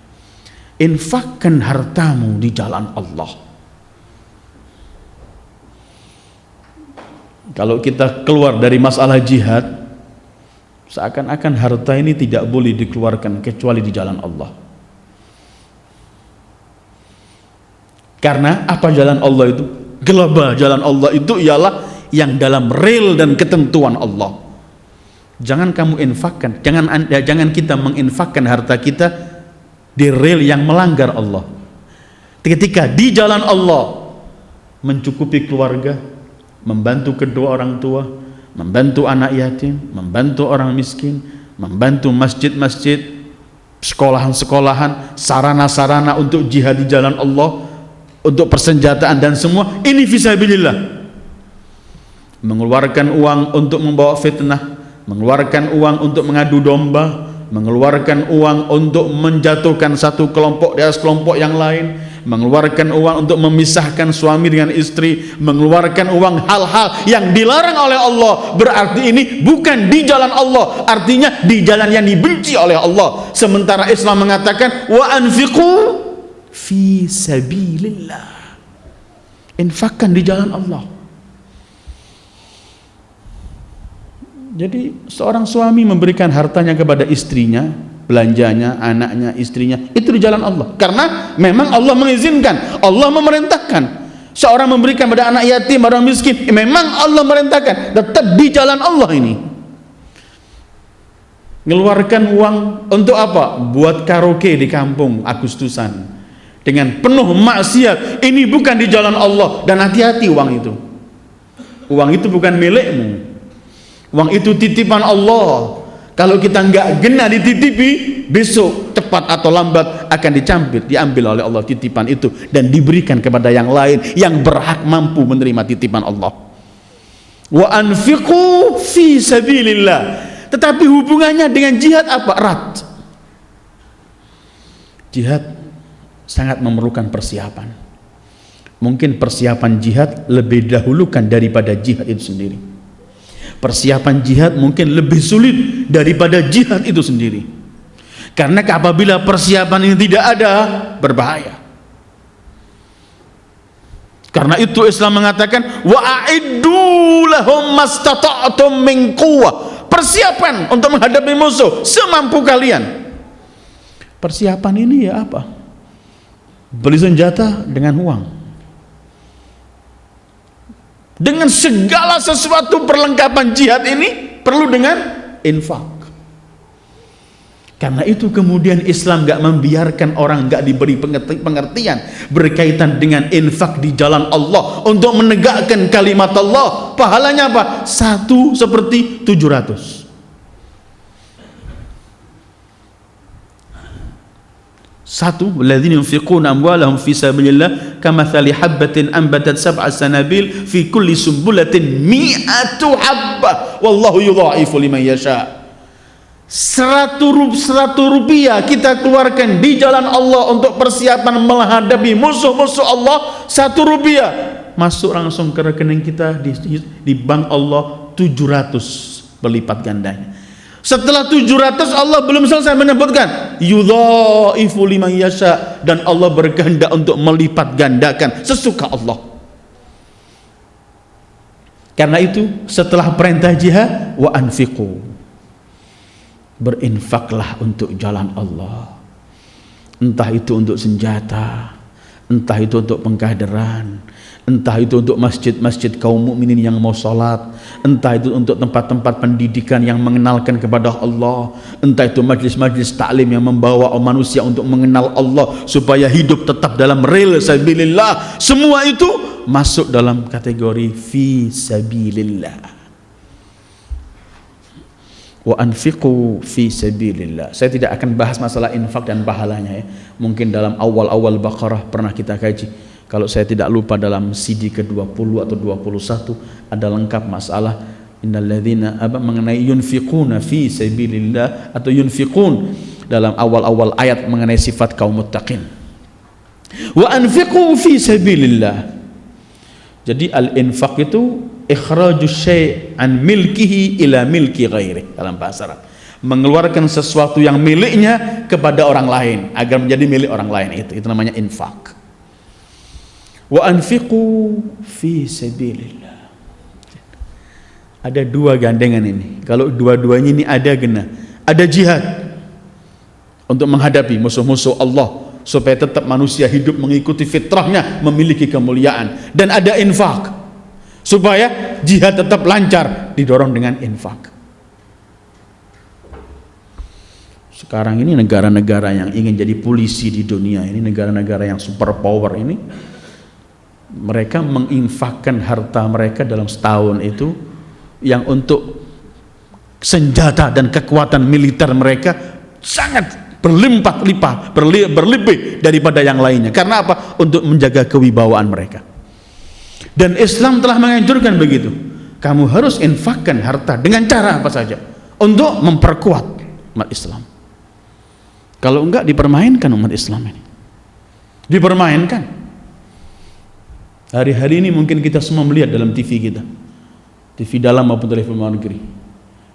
Infakkan hartamu di jalan Allah. Kalau kita keluar dari masalah jihad, seakan-akan harta ini tidak boleh dikeluarkan kecuali di jalan Allah. Karena apa jalan Allah itu? Global jalan Allah itu ialah yang dalam real dan ketentuan Allah. Jangan kamu infakkan, jangan kita menginfakkan harta kita di real yang melanggar Allah. Ketika di jalan Allah mencukupi keluarga, membantu kedua orang tua, membantu anak yatim, membantu orang miskin, membantu masjid-masjid, sekolahan-sekolahan, sarana-sarana untuk jihad di jalan Allah, untuk persenjataan dan semua ini fisabilillah. Mengeluarkan uang untuk membawa fitnah, mengeluarkan uang untuk mengadu domba, mengeluarkan uang untuk menjatuhkan satu kelompok di atas kelompok yang lain, mengeluarkan uang untuk memisahkan suami dengan istri, mengeluarkan uang hal-hal yang dilarang oleh Allah, berarti ini bukan di jalan Allah, artinya di jalan yang dibenci oleh Allah. Sementara Islam mengatakan wa anfiqu fi sabilillah, infakkan di jalan Allah. Jadi seorang suami memberikan hartanya kepada istrinya, belanjanya, anaknya, istrinya, itu di jalan Allah. Karena memang Allah mengizinkan, Allah memerintahkan. Seorang memberikan pada anak yatim, orang miskin, memang Allah merintahkan, tetap di jalan Allah ini. Ngeluarkan uang untuk apa? Buat karaoke di kampung Agustusan dengan penuh maksiat, ini bukan di jalan Allah. Dan hati-hati uang itu. Uang itu bukan milikmu. Uang itu titipan Allah. Kalau kita nggak gena dititipi, besok cepat atau lambat akan diambil oleh Allah titipan itu dan diberikan kepada yang lain yang berhak mampu menerima titipan Allah. Wa anfiqu fi sabilillah. Tetapi hubungannya dengan jihad apa? Erat. Jihad sangat memerlukan persiapan. Mungkin persiapan jihad lebih dahulukan daripada jihad itu sendiri. Persiapan jihad mungkin lebih sulit daripada jihad itu sendiri. Karena apabila persiapan ini tidak ada, berbahaya. Karena itu Islam mengatakan wa a'iddu lahum mastata'tum min quwwah. Persiapan untuk menghadapi musuh semampu kalian. Persiapan ini ya apa? Beli senjata dengan uang. Dengan segala sesuatu perlengkapan jihad ini perlu dengan infak. Karena itu kemudian Islam nggak membiarkan orang nggak diberi pengertian berkaitan dengan infak di jalan Allah untuk menegakkan kalimat Allah. Pahalanya apa? 1 seperti 700. Satu, walladzina yunfiquna amwalahum fi sabilillah kamathali habbatin anbatat sab'a sanabil fi kulli sumbulatin mi'atu habbah wallahu yudha'ifu liman yasha. 100 rupiah kita keluarkan di jalan Allah untuk persiapan menghadapi musuh-musuh Allah. 1 rupiah masuk langsung ke rekening kita di bank Allah 700 berlipat gandanya. Setelah 700 Allah belum selesai menyebutkan yudhaifu liman yasha, dan Allah berkehendak untuk melipat gandakan sesuka Allah. Karena itu setelah perintah jihad wa anfiqu, berinfaklah untuk jalan Allah. Entah itu untuk senjata, entah itu untuk pengkaderan, entah itu untuk masjid-masjid kaum mukminin yang mau sholat, entah itu untuk tempat-tempat pendidikan yang mengenalkan kepada Allah, entah itu majlis-majlis taklim yang membawa manusia untuk mengenal Allah supaya hidup tetap dalam rel sabilillah. Semua itu masuk dalam kategori fi sabilillah. Wa anfiqu fi sabilillah. Saya tidak akan bahas masalah infak dan pahalanya ya. Mungkin dalam awal-awal Baqarah pernah kita kaji. Kalau saya tidak lupa dalam CD ke-20 atau 21 ada lengkap masalah innalladzina mengenai yunfiquna fi sabilillah atau yunfiqun dalam awal-awal ayat mengenai sifat kaum muttaqin. Wa anfiqu fi sabilillah. Jadi al-infaq itu ikhrajus syai' an milkihi ila milki ghairi dalam bahasa Arab. Mengeluarkan sesuatu yang miliknya kepada orang lain agar menjadi milik orang lain, itu namanya infak. Wa anfiqu fi sabilillah. Ada 2 gandengan ini. Kalau dua-duanya ini ada ada jihad untuk menghadapi musuh-musuh Allah supaya tetap manusia hidup mengikuti fitrahnya, memiliki kemuliaan, dan ada infak supaya jihad tetap lancar, didorong dengan infak. Sekarang ini negara-negara yang ingin jadi polisi di dunia ini, negara-negara yang super power ini, mereka menginfakkan harta mereka dalam setahun itu yang untuk senjata dan kekuatan militer mereka sangat berlebih daripada yang lainnya. Karena apa? Untuk menjaga kewibawaan mereka. Dan Islam telah menganjurkan begitu. Kamu harus infakkan harta dengan cara apa saja untuk memperkuat umat Islam. Kalau enggak dipermainkan umat Islam ini. Dipermainkan. Hari-hari ini mungkin kita semua melihat dalam TV kita, TV dalam maupun televisi luar negeri,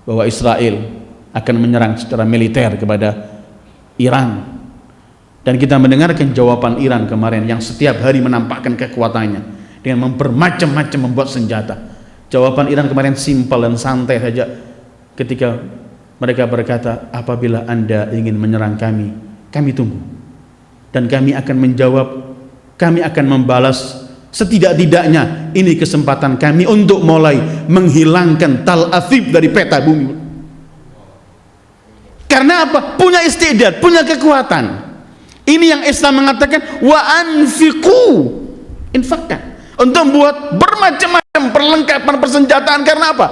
bahwa Israel akan menyerang secara militer kepada Iran. Dan kita mendengarkan jawaban Iran kemarin yang setiap hari menampakkan kekuatannya dengan bermacam-macam membuat senjata. Jawaban Iran kemarin simpel dan santai saja. ketika mereka berkata, apabila Anda ingin menyerang kami, kami tunggu. Dan kami akan menjawab, kami akan membalas. Setidak-tidaknya ini kesempatan kami untuk mulai menghilangkan Tal Afib dari peta bumi. Karena apa? Punya istidad, punya kekuatan. Ini yang Islam mengatakan, wa anfiqu, infakkan, untuk membuat bermacam-macam perlengkapan persenjataan. Karena apa?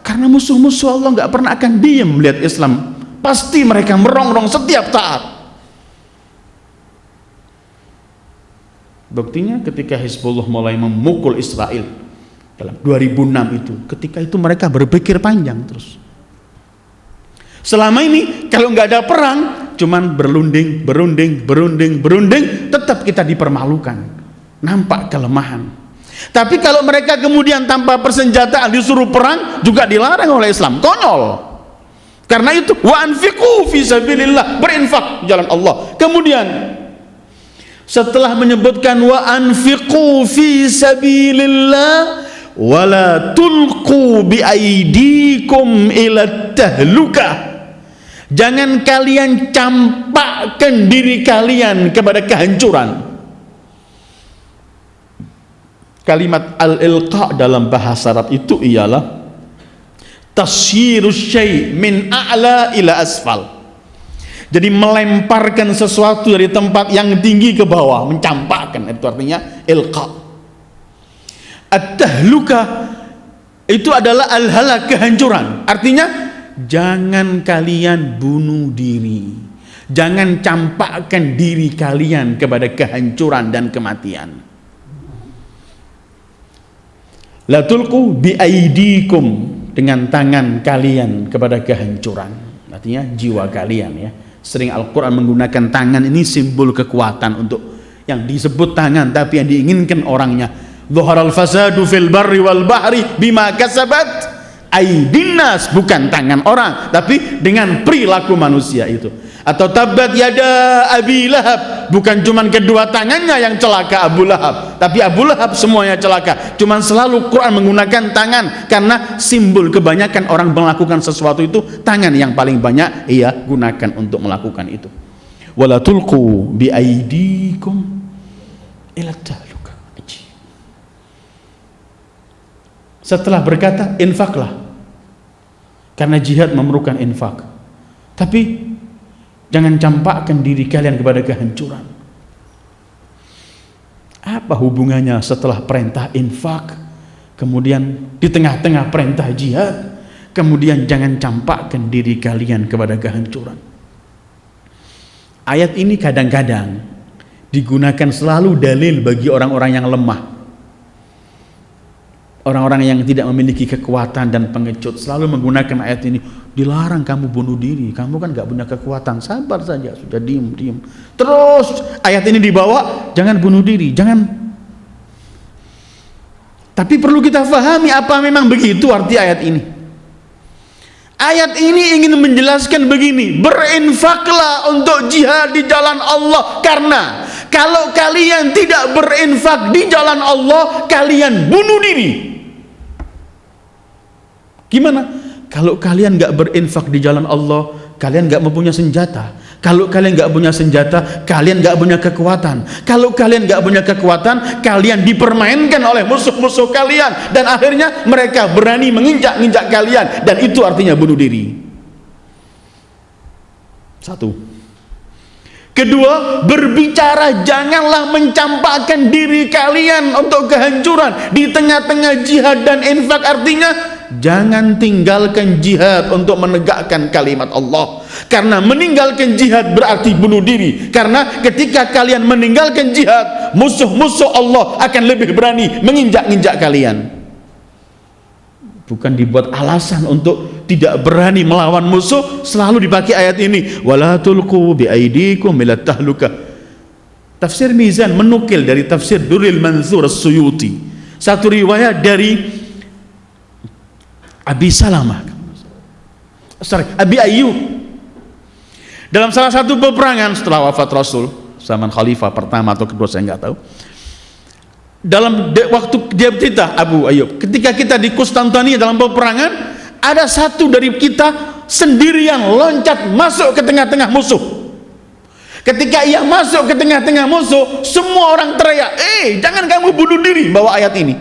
Karena musuh-musuh Allah nggak pernah akan diam melihat Islam. Pasti mereka merongrong setiap saat. Buktinya ketika Hizbullah mulai memukul Israel dalam 2006 itu, ketika itu mereka berpikir panjang terus. Selama ini kalau nggak ada perang, cuman berunding, tetap kita dipermalukan, nampak kelemahan. Tapi kalau mereka kemudian tanpa persenjataan disuruh perang, juga dilarang oleh Islam. Konyol. Karena itu, wa anfiqu fi sabilillah, berinfak jalan Allah. Kemudian setelah menyebutkan wa anfiqu fi sabilillah wala tulqu bi aidikum ila tahlukah, jangan kalian campakkan diri kalian kepada kehancuran. Kalimat al-ilqa dalam bahasa Arab itu ialah tasyirus syai' min a'la ila asfal. Jadi melemparkan sesuatu dari tempat yang tinggi ke bawah, mencampakkan, itu artinya ilqa. At-tahluka itu adalah al-halak, kehancuran. Artinya jangan kalian bunuh diri, jangan campakkan diri kalian kepada kehancuran dan kematian. La tulqu bi aidikum, dengan tangan kalian kepada kehancuran, artinya jiwa kalian ya. Sering Al-Quran menggunakan tangan ini simbol kekuatan untuk yang disebut tangan, tapi yang diinginkan orangnya. Dhaharal fasadu fil barri wal bahri bima kasabat aydin nas, bukan tangan orang, tapi dengan perilaku manusia itu. Atau tabbat yada Abi Lahab, bukan cuman kedua tangannya yang celaka Abu Lahab, tapi Abu Lahab semuanya celaka. Cuman selalu Quran menggunakan tangan karena simbol kebanyakan orang melakukan sesuatu itu tangan yang paling banyak ia gunakan untuk melakukan itu. Wala tulqu bi aidikum ila tahluka. Setelah berkata infaklah, karena jihad memerlukan infak, tapi jangan campakkan diri kalian kepada kehancuran. Apa hubungannya setelah perintah infak, kemudian di tengah-tengah perintah jihad, kemudian jangan campakkan diri kalian kepada kehancuran? Ayat ini kadang-kadang digunakan selalu dalil bagi orang-orang yang lemah, orang-orang yang tidak memiliki kekuatan dan pengecut. Selalu menggunakan ayat ini, dilarang kamu bunuh diri, kamu kan gak punya kekuatan, sabar saja, sudah diem. Terus ayat ini dibawa, jangan bunuh diri, jangan. Tapi perlu kita fahami, apa memang begitu arti ayat ini? Ayat ini ingin menjelaskan begini, berinfaklah untuk jihad di jalan Allah, karena kalau kalian tidak berinfak di jalan Allah, kalian bunuh diri. Gimana? Kalau kalian gak berinfak di jalan Allah, kalian gak mempunyai senjata. Kalau kalian gak punya senjata, kalian gak punya kekuatan. Kalau kalian gak punya kekuatan, kalian dipermainkan oleh musuh-musuh kalian, dan akhirnya mereka berani menginjak-injak kalian, dan itu artinya bunuh diri. Satu. Kedua, berbicara janganlah mencampakkan diri kalian untuk kehancuran di tengah-tengah jihad dan infak. Artinya jangan tinggalkan jihad untuk menegakkan kalimat Allah, karena meninggalkan jihad berarti bunuh diri. Karena ketika kalian meninggalkan jihad, musuh-musuh Allah akan lebih berani menginjak-injak kalian. Bukan dibuat alasan untuk tidak berani melawan musuh, selalu dipakai ayat ini, wala tulqu bi aidikum ila tahluka. Tafsir Mizan menukil dari tafsir Durrul Mansur As-Suyuti, satu riwayat dari Abi Ayyub, dalam salah satu peperangan setelah wafat Rasul, zaman khalifah pertama atau kedua saya nggak tahu, dalam waktu dia cerita Abu Ayyub, ketika kita di Konstantinia dalam peperangan, ada satu dari kita sendirian loncat masuk ke tengah-tengah musuh. Ketika ia masuk ke tengah-tengah musuh, semua orang teriak, jangan kamu bunuh diri. Bawa ayat ini,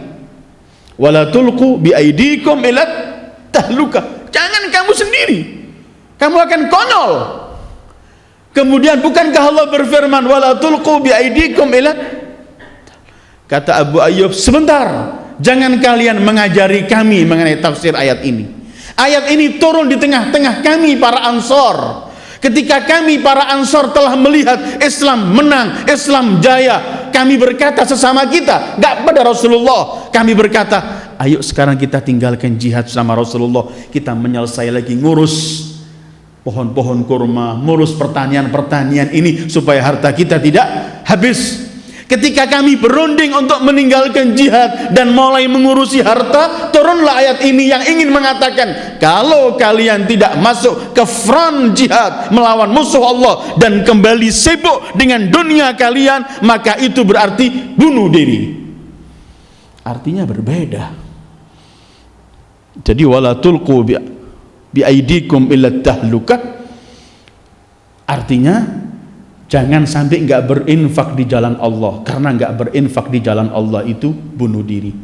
wala tulqu bi aidikum ila tahluka. Jangan kamu sendiri, kamu akan konyol. Kemudian bukankah Allah berfirman, wala tulqu bi aidikum ila. Kata Abu Ayyub, sebentar, jangan kalian mengajari kami mengenai tafsir ayat ini. Ayat ini turun di tengah-tengah kami para Ansor. Ketika kami para Ansor telah melihat Islam menang, Islam jaya, kami berkata sesama kita, gak pada Rasulullah, kami berkata, ayo sekarang kita tinggalkan jihad sama Rasulullah, kita menyelesaikan lagi ngurus pohon-pohon kurma, ngurus pertanian-pertanian ini supaya harta kita tidak habis. Ketika kami berunding untuk meninggalkan jihad dan mulai mengurusi harta, turunlah ayat ini yang ingin mengatakan, kalau kalian tidak masuk ke front jihad melawan musuh Allah dan kembali sibuk dengan dunia kalian, maka itu berarti bunuh diri. Artinya berbeda. Jadi wala tulqu bi aidikum ila tahluka, artinya jangan sampai enggak berinfak di jalan Allah, karena enggak berinfak di jalan Allah itu bunuh diri.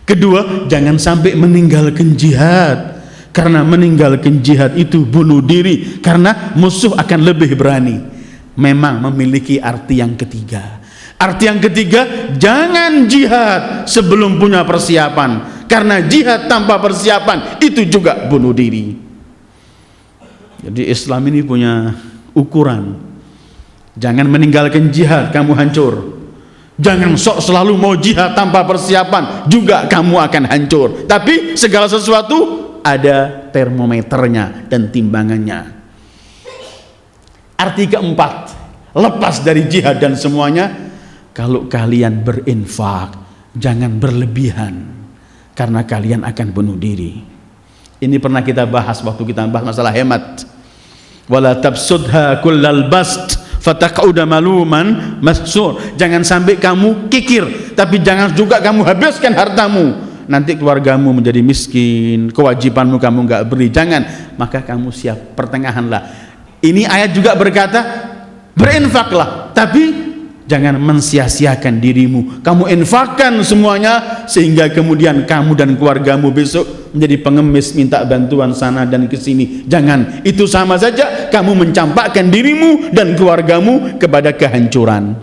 Kedua, jangan sampai meninggalkan jihad, karena meninggalkan jihad itu bunuh diri, karena musuh akan lebih berani. Memang memiliki arti yang ketiga. Arti yang ketiga, jangan jihad sebelum punya persiapan, karena jihad tanpa persiapan itu juga bunuh diri. Jadi Islam ini punya ukuran. Jangan meninggalkan jihad, kamu hancur. Jangan sok selalu mau jihad tanpa persiapan, juga kamu akan hancur. Tapi segala sesuatu ada termometernya dan timbangannya. Arti keempat, lepas dari jihad dan semuanya, kalau kalian berinfak, jangan berlebihan, karena kalian akan bunuh diri. Ini pernah kita bahas waktu kita bahas masalah hemat. Wala tabsudha kullal bast fataqauda maluman mahsur. Jangan sampai kamu kikir, tapi jangan juga kamu habiskan hartamu, nanti keluargamu menjadi miskin, kewajibanmu kamu enggak beri. Jangan, maka kamu siap pertengahanlah. Ini ayat juga berkata berinfaklah, tapi jangan mensia-siakan dirimu. Kamu infakkan semuanya sehingga kemudian kamu dan keluargamu besok menjadi pengemis, minta bantuan sana dan ke sini. Jangan, itu sama saja kamu mencampakkan dirimu dan keluargamu kepada kehancuran.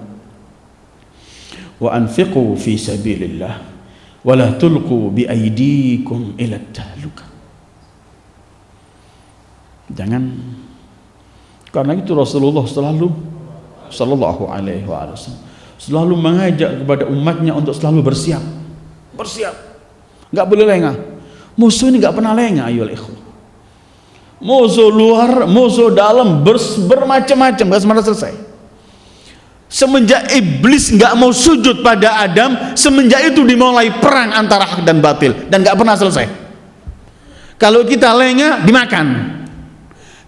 Wa anfiqu fi sabilillah wa la tulqu bi aydikum ila tahluka. Jangan, karena itu Rasulullah sallallahu alaihi wasallam selalu mengajak kepada umatnya untuk selalu bersiap, nggak boleh lengah. Musuh ini nggak pernah lengah, ayo ikhwah. Musuh luar, musuh dalam, bermacam-macam, nggak sempat selesai. Semenjak iblis nggak mau sujud pada Adam, semenjak itu dimulai perang antara hak dan batil, dan nggak pernah selesai. Kalau kita lengah, dimakan.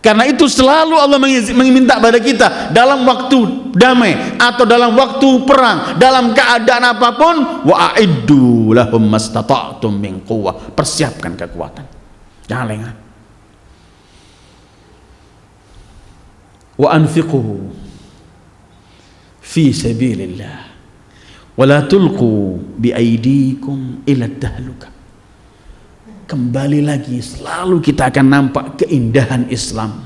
Karena itu selalu Allah meminta pada kita dalam waktu damai atau dalam waktu perang, dalam keadaan apapun, wa a'iddu lahum mastata'tum min quwwah, persiapkan kekuatan, jangan lengah. Wa anfiqu fi sabilillah wa la tulqu bi aydikum ila tahluka. Kembali lagi, selalu kita akan nampak keindahan Islam.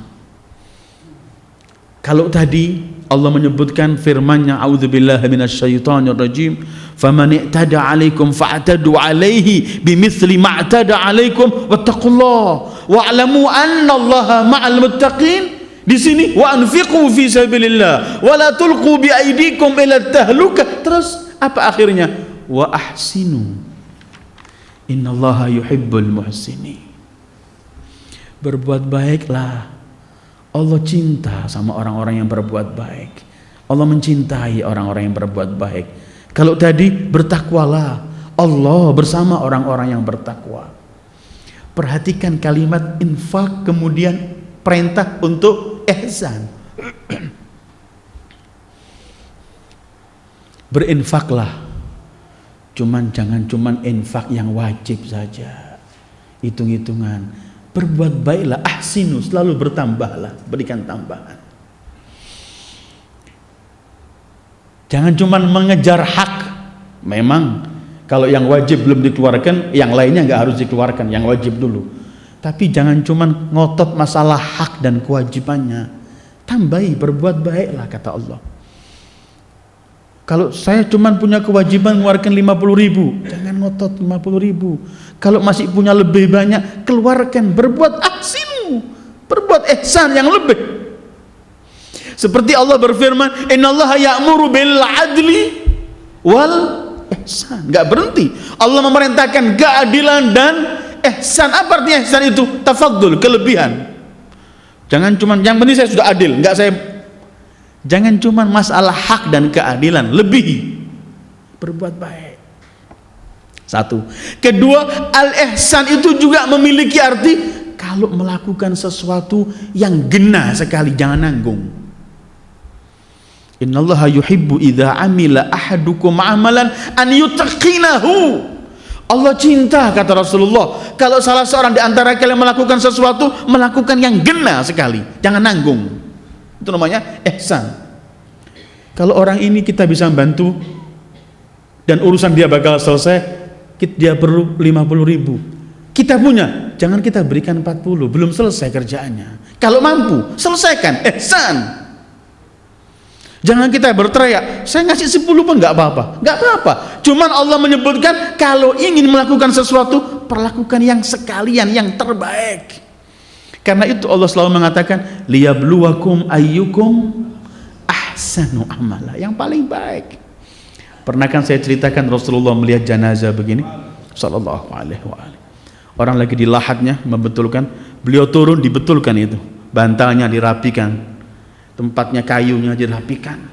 Kalau tadi Allah menyebutkan firman-Nya, a'udzubillahi minasyaitonir rajim, faman i'tada 'alaikum fa'tadu 'alaihi bimithli ma i'tada 'alaikum wattaqullaha wa'lamu annallaha ma'al muttaqin. Di sini wa anfiqu fi sabilillah wa la tulqu bi aydikum ila tahluka. Terus apa akhirnya? Wa ahsinu innallaha yuhibbul muhsinin. Berbuat baiklah, Allah cinta sama orang-orang yang berbuat baik. Allah mencintai orang-orang yang berbuat baik. Kalau tadi bertakwalah, Allah bersama orang-orang yang bertakwa. Perhatikan kalimat infak, kemudian perintah untuk ihsan. Berinfaklah, jangan infak yang wajib saja. hitung-hitungan. Berbuat baiklah, ahsinu, selalu bertambahlah, berikan tambahan. Jangan cuma mengejar hak. Memang kalau yang wajib belum dikeluarkan, yang lainnya nggak harus dikeluarkan, yang wajib dulu. Tapi jangan cuma ngotot masalah hak dan kewajibannya. Tambahi, berbuat baiklah, kata Allah. Kalau saya cuma punya kewajiban mengeluarkan 50.000, jangan ngotot 50.000. Kalau masih punya lebih banyak, keluarkan, berbuat ahsinu, berbuat ihsan yang lebih. Seperti Allah berfirman, innallaha ya'muru bil adli wal ihsan. Enggak berhenti. Allah memerintahkan keadilan dan ihsan. Apa artinya ihsan itu? Tafaddul, kelebihan. Jangan cuma yang penting saya sudah adil, enggak saya. Jangan cuma masalah hak dan keadilan, lebih berbuat baik. Satu. Kedua, al-ihsan itu juga memiliki arti kalau melakukan sesuatu yang genah sekali, jangan nanggung. Innallaha yuhibbu idza amila ahadukum amalan an yutqinahu. Allah cinta, kata Rasulullah, kalau salah seorang di antara kalian melakukan sesuatu, melakukan yang genah sekali, jangan nanggung. Itu namanya ihsan. Kalau orang ini kita bisa bantu dan urusan dia bakal selesai, dia perlu 50.000, kita punya, jangan kita berikan 40, belum selesai kerjaannya. Kalau mampu, selesaikan, ihsan. Jangan kita berteriak, saya ngasih 10 pun nggak apa-apa, nggak apa-apa. Cuman Allah menyebutkan kalau ingin melakukan sesuatu, perlakukan yang sekalian, yang terbaik. Karena itu Allah selalu mengatakan, liyabluwakum ayyukum ahsanu amala, yang paling baik. Pernah kan saya ceritakan Rasulullah melihat jenazah begini, sallallahu alaihi wa alihi. Orang lagi di lahatnya membetulkan, beliau turun dibetulkan itu, bantalnya dirapikan, tempatnya kayunya dirapikan.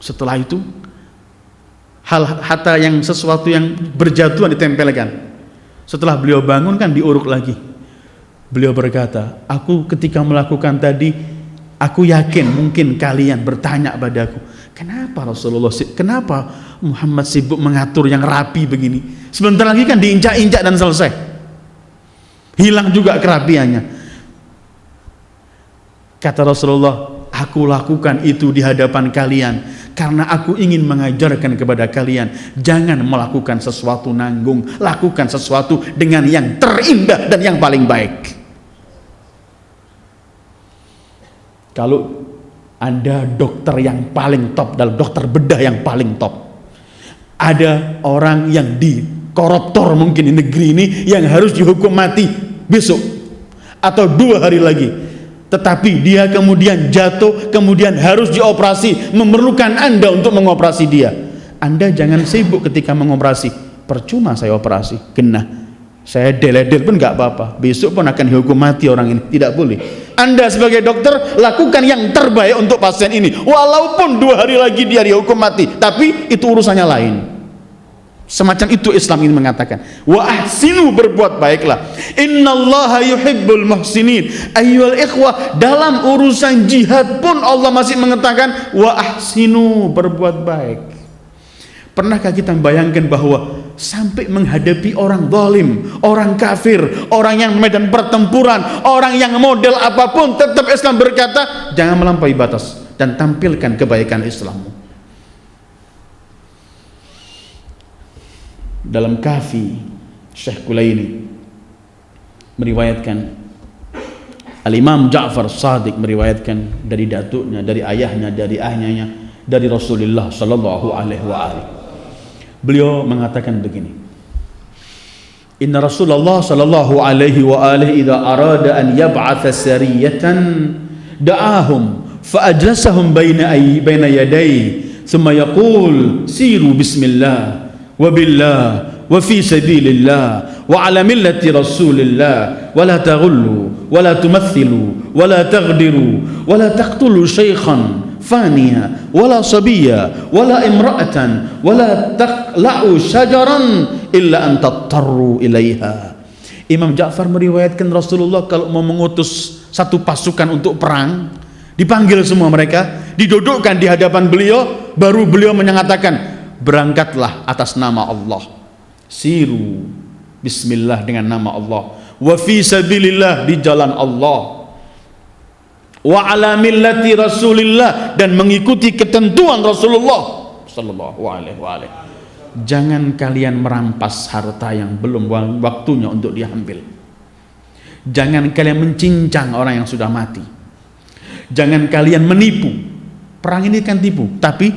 Setelah itu hatta yang sesuatu yang berjatuhan ditempelkan. Setelah beliau bangun kan diuruk lagi. Beliau berkata, aku ketika melakukan tadi, aku yakin mungkin kalian bertanya padaku, kenapa Rasulullah, kenapa Muhammad sibuk mengatur yang rapi begini? Sebentar lagi kan diinjak-injak dan selesai, hilang juga kerapiannya. Kata Rasulullah, aku lakukan itu di hadapan kalian karena aku ingin mengajarkan kepada kalian, jangan melakukan sesuatu nanggung, lakukan sesuatu dengan yang terindah dan yang paling baik. Kalau Anda dokter yang paling top, dalam dokter bedah yang paling top, ada orang yang di koruptor mungkin di negeri ini yang harus dihukum mati besok atau 2 hari lagi, tetapi dia kemudian jatuh, kemudian harus dioperasi, memerlukan Anda untuk mengoperasi dia. Anda jangan sibuk ketika mengoperasi, percuma saya operasi, genah, saya deledel pun nggak apa-apa, besok pun akan dihukum mati orang ini, tidak boleh. Anda sebagai dokter lakukan yang terbaik untuk pasien ini, walaupun 2 hari lagi dia dihukum mati, tapi itu urusannya lain. Semacam itu Islam ini mengatakan, wa ahsinu, berbuat baiklah, innallaha yuhibbul muhsinin. Ayyuhal ikhwah, dalam urusan jihad pun Allah masih mengatakan wa ahsinu, berbuat baik. Pernahkah kita membayangkan bahwa sampai menghadapi orang zalim, orang kafir, orang yang medan pertempuran, orang yang model apapun, tetap Islam berkata jangan melampaui batas dan tampilkan kebaikan Islammu. Dalam Kafi, Syekh Kulaini meriwayatkan, Al-Imam Ja'far Shadiq meriwayatkan dari datuknya, dari ayahnya, dari ahnya, dari Rasulullah sallallahu alaihi wa alihi. Beliau mengatakan begini, inna Rasulullah sallallahu alaihi wa alihi idza arada an yab'atha sariyatan da'ahum fa ajlasahum baina yadayhi thumma yaqul siru bismillah wa billah wa fi sabilillah wa ala millati rasulillah wa la taghullu wa la tumathilu wa la taghdiru wa la taqtulu shaykhan faniya wala sabiya wala imra'atan wala taqla'u syajaran illa an tattaru ilaiha. Imam Ja'far meriwayatkan Rasulullah kalau mau mengutus satu pasukan untuk perang, dipanggil semua mereka, didudukkan di hadapan beliau, baru beliau menyatakan berangkatlah atas nama Allah, siru Bismillah, dengan nama Allah. Wa fi sabilillah, di jalan Allah. Wa ala millati Rasulillah, dan mengikuti ketentuan Rasulullah sallallahu alaihi wa alihi. Jangan kalian merampas harta yang belum waktunya untuk diambil. Jangan kalian mencincang orang yang sudah mati. Jangan kalian menipu. Perang ini kan tipu, tapi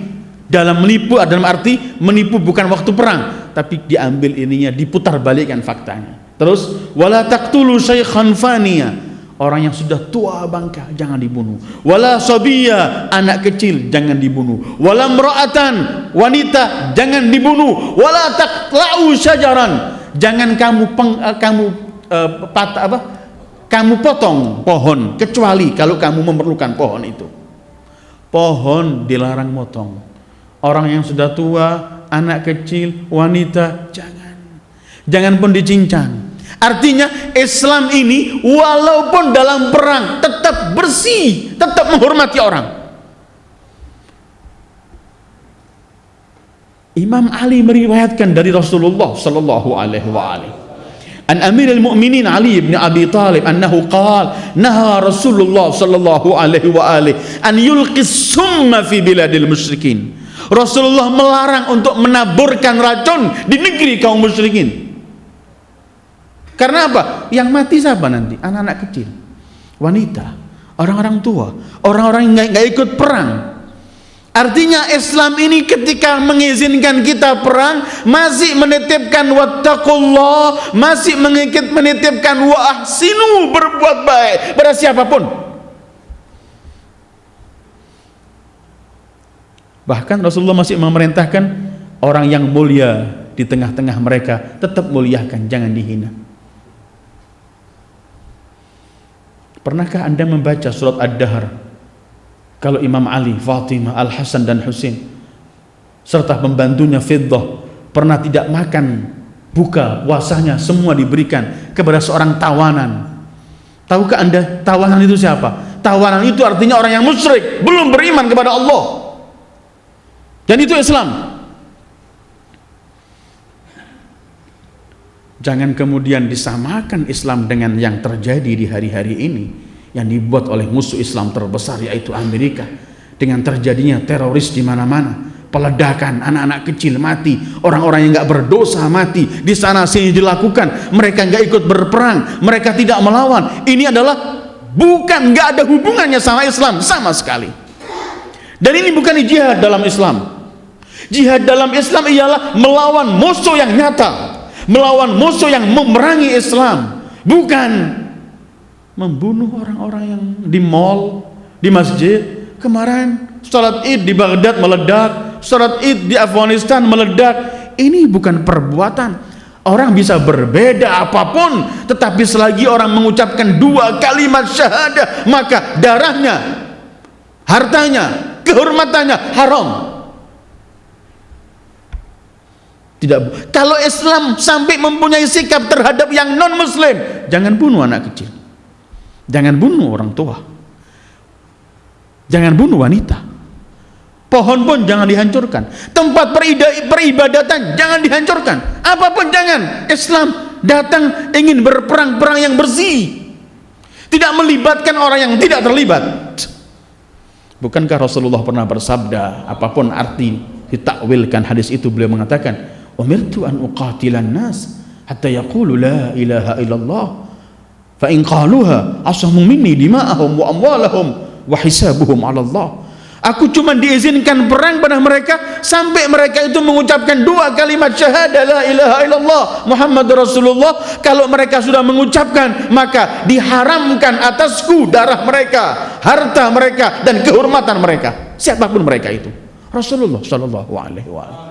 dalam menipu dalam arti menipu bukan waktu perang, tapi diambil ininya, diputar balikkan faktanya. Terus wala taqtulu syaikhan faniya, orang yang sudah tua bangka jangan dibunuh. Wala sabiyya, anak kecil jangan dibunuh. Wala imra'atan, wanita jangan dibunuh. Wala taqla'u syajaran, jangan kamu potong pohon, kecuali kalau kamu memerlukan pohon itu. Pohon dilarang motong. Orang yang sudah tua, anak kecil, wanita, jangan pun dicincang. Artinya Islam ini walaupun dalam perang tetap bersih, tetap menghormati orang. Imam Ali meriwayatkan dari Rasulullah sallallahu alaihi wa alihi, an Amirul Mukminin Ali bin Abi Thalib annahu qala naha Rasulullah sallallahu alaihi wa alihi an yulqis summa fi biladil musyrikin. Rasulullah melarang untuk menaburkan racun di negeri kaum musyrikin. Karena apa? Yang mati siapa nanti? Anak-anak kecil, wanita, orang-orang tua, orang-orang yang nggak ikut perang. Artinya Islam ini ketika mengizinkan kita perang masih menitipkan wattaqullah, masih menitipkan wa ahsinu, berbuat baik pada siapapun. Bahkan Rasulullah masih memerintahkan orang yang mulia di tengah-tengah mereka tetap muliakan, jangan dihina. Pernahkah Anda membaca surat Ad-Dahr? Kalau Imam Ali, Fatimah, Al-Hasan dan Husain serta pembantunya Fiddah pernah tidak makan buka puasanya, semua diberikan kepada seorang tawanan. Tahukah Anda tawanan itu siapa? Tawanan itu artinya orang yang musyrik, belum beriman kepada Allah. Dan itu Islam. Jangan kemudian disamakan Islam dengan yang terjadi di hari-hari ini, yang dibuat oleh musuh Islam terbesar yaitu Amerika, dengan terjadinya teroris di mana-mana, peledakan, anak-anak kecil mati, orang-orang yang nggak berdosa mati, di sana sini dilakukan, mereka nggak ikut berperang, mereka tidak melawan. Ini adalah nggak ada hubungannya sama Islam sama sekali. Dan ini bukan jihad dalam Islam. Jihad dalam Islam ialah melawan musuh yang nyata, melawan musuh yang memerangi Islam, bukan membunuh orang-orang yang di mall, di masjid. Kemarin salat Id di Baghdad meledak, salat Id di Afghanistan meledak. Ini bukan perbuatan. Orang bisa berbeda apapun, tetapi selagi orang mengucapkan dua kalimat syahadah, maka darahnya, hartanya, kehormatannya haram. Tidak. Kalau Islam sampai mempunyai sikap terhadap yang non muslim, jangan bunuh anak kecil, jangan bunuh orang tua, jangan bunuh wanita, pohon pun jangan dihancurkan, tempat peribadatan jangan dihancurkan, apapun jangan. Islam datang ingin berperang-perang yang bersih, tidak melibatkan orang yang tidak terlibat. Bukankah Rasulullah pernah bersabda, apapun arti ditakwilkan hadis itu, beliau mengatakan, umirtu an uqatilan nas hatta yaqulu la ilaha illallah fa in qaluha asamu minni dima'ahum wa amwalahum wa hisabuhum 'ala Allah. Aku cuma diizinkan perang pada mereka sampai mereka itu mengucapkan dua kalimat syahadah la ilaha illallah Muhammadur Rasulullah. Kalau mereka sudah mengucapkan, maka diharamkan atasku darah mereka, harta mereka, dan kehormatan mereka, siapapun mereka itu. Rasulullah sallallahu alaihi wasallam.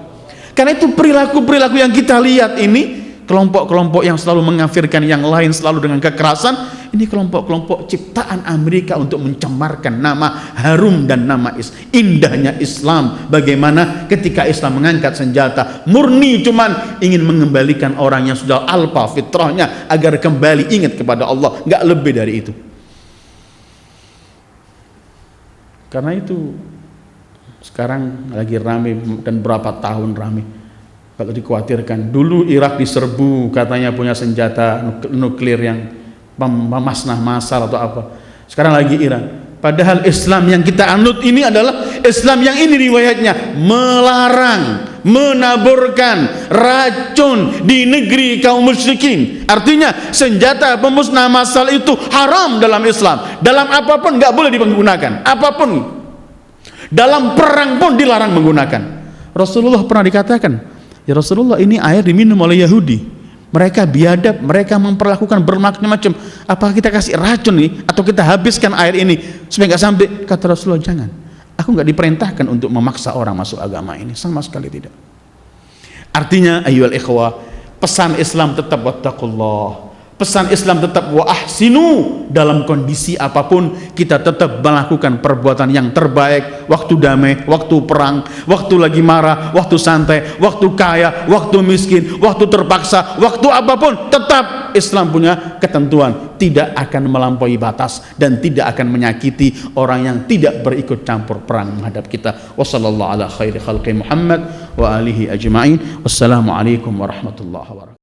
Karena itu perilaku-perilaku yang kita lihat ini, kelompok-kelompok yang selalu mengafirkan yang lain selalu dengan kekerasan, ini kelompok-kelompok ciptaan Amerika untuk mencemarkan nama harum dan nama indahnya Islam. Bagaimana ketika Islam mengangkat senjata murni cuman ingin mengembalikan orang yang sudah alpa fitrahnya agar kembali ingat kepada Allah, nggak lebih dari itu. Karena itu sekarang lagi rame dan berapa tahun rame Kalau dikhawatirkan, dulu Irak diserbu katanya punya senjata nuklir yang memasnah massal atau apa. Sekarang lagi Iran. Padahal Islam yang kita anut ini adalah Islam yang ini riwayatnya melarang menaburkan racun di negeri kaum musyrikin. Artinya senjata pemusnah massal itu haram dalam Islam. Dalam apapun nggak boleh digunakan. Apapun. Dalam perang pun dilarang menggunakan. Rasulullah pernah dikatakan, ya Rasulullah, ini air diminum oleh Yahudi. Mereka biadab, mereka memperlakukan bermacam-macam. Apakah kita kasih racun nih, atau kita habiskan air ini supaya nggak sampai? Kata Rasulullah, jangan. Aku nggak diperintahkan untuk memaksa orang masuk agama ini, sama sekali tidak. Artinya, ayyuhal ikhwah, pesan Islam tetap wattaqullah. Pesan Islam tetap wa ahsinu. Dalam kondisi apapun kita tetap melakukan perbuatan yang terbaik. Waktu damai, waktu perang, waktu lagi marah, waktu santai, waktu kaya, waktu miskin, waktu terpaksa, waktu apapun, tetap Islam punya ketentuan, tidak akan melampaui batas dan tidak akan menyakiti orang yang tidak berikut campur perang menghadap kita. Wassallallahu ala khairi khalqi Muhammad wa alihi ajma'in. Wassalamualaikum warahmatullahi wabarakatuh.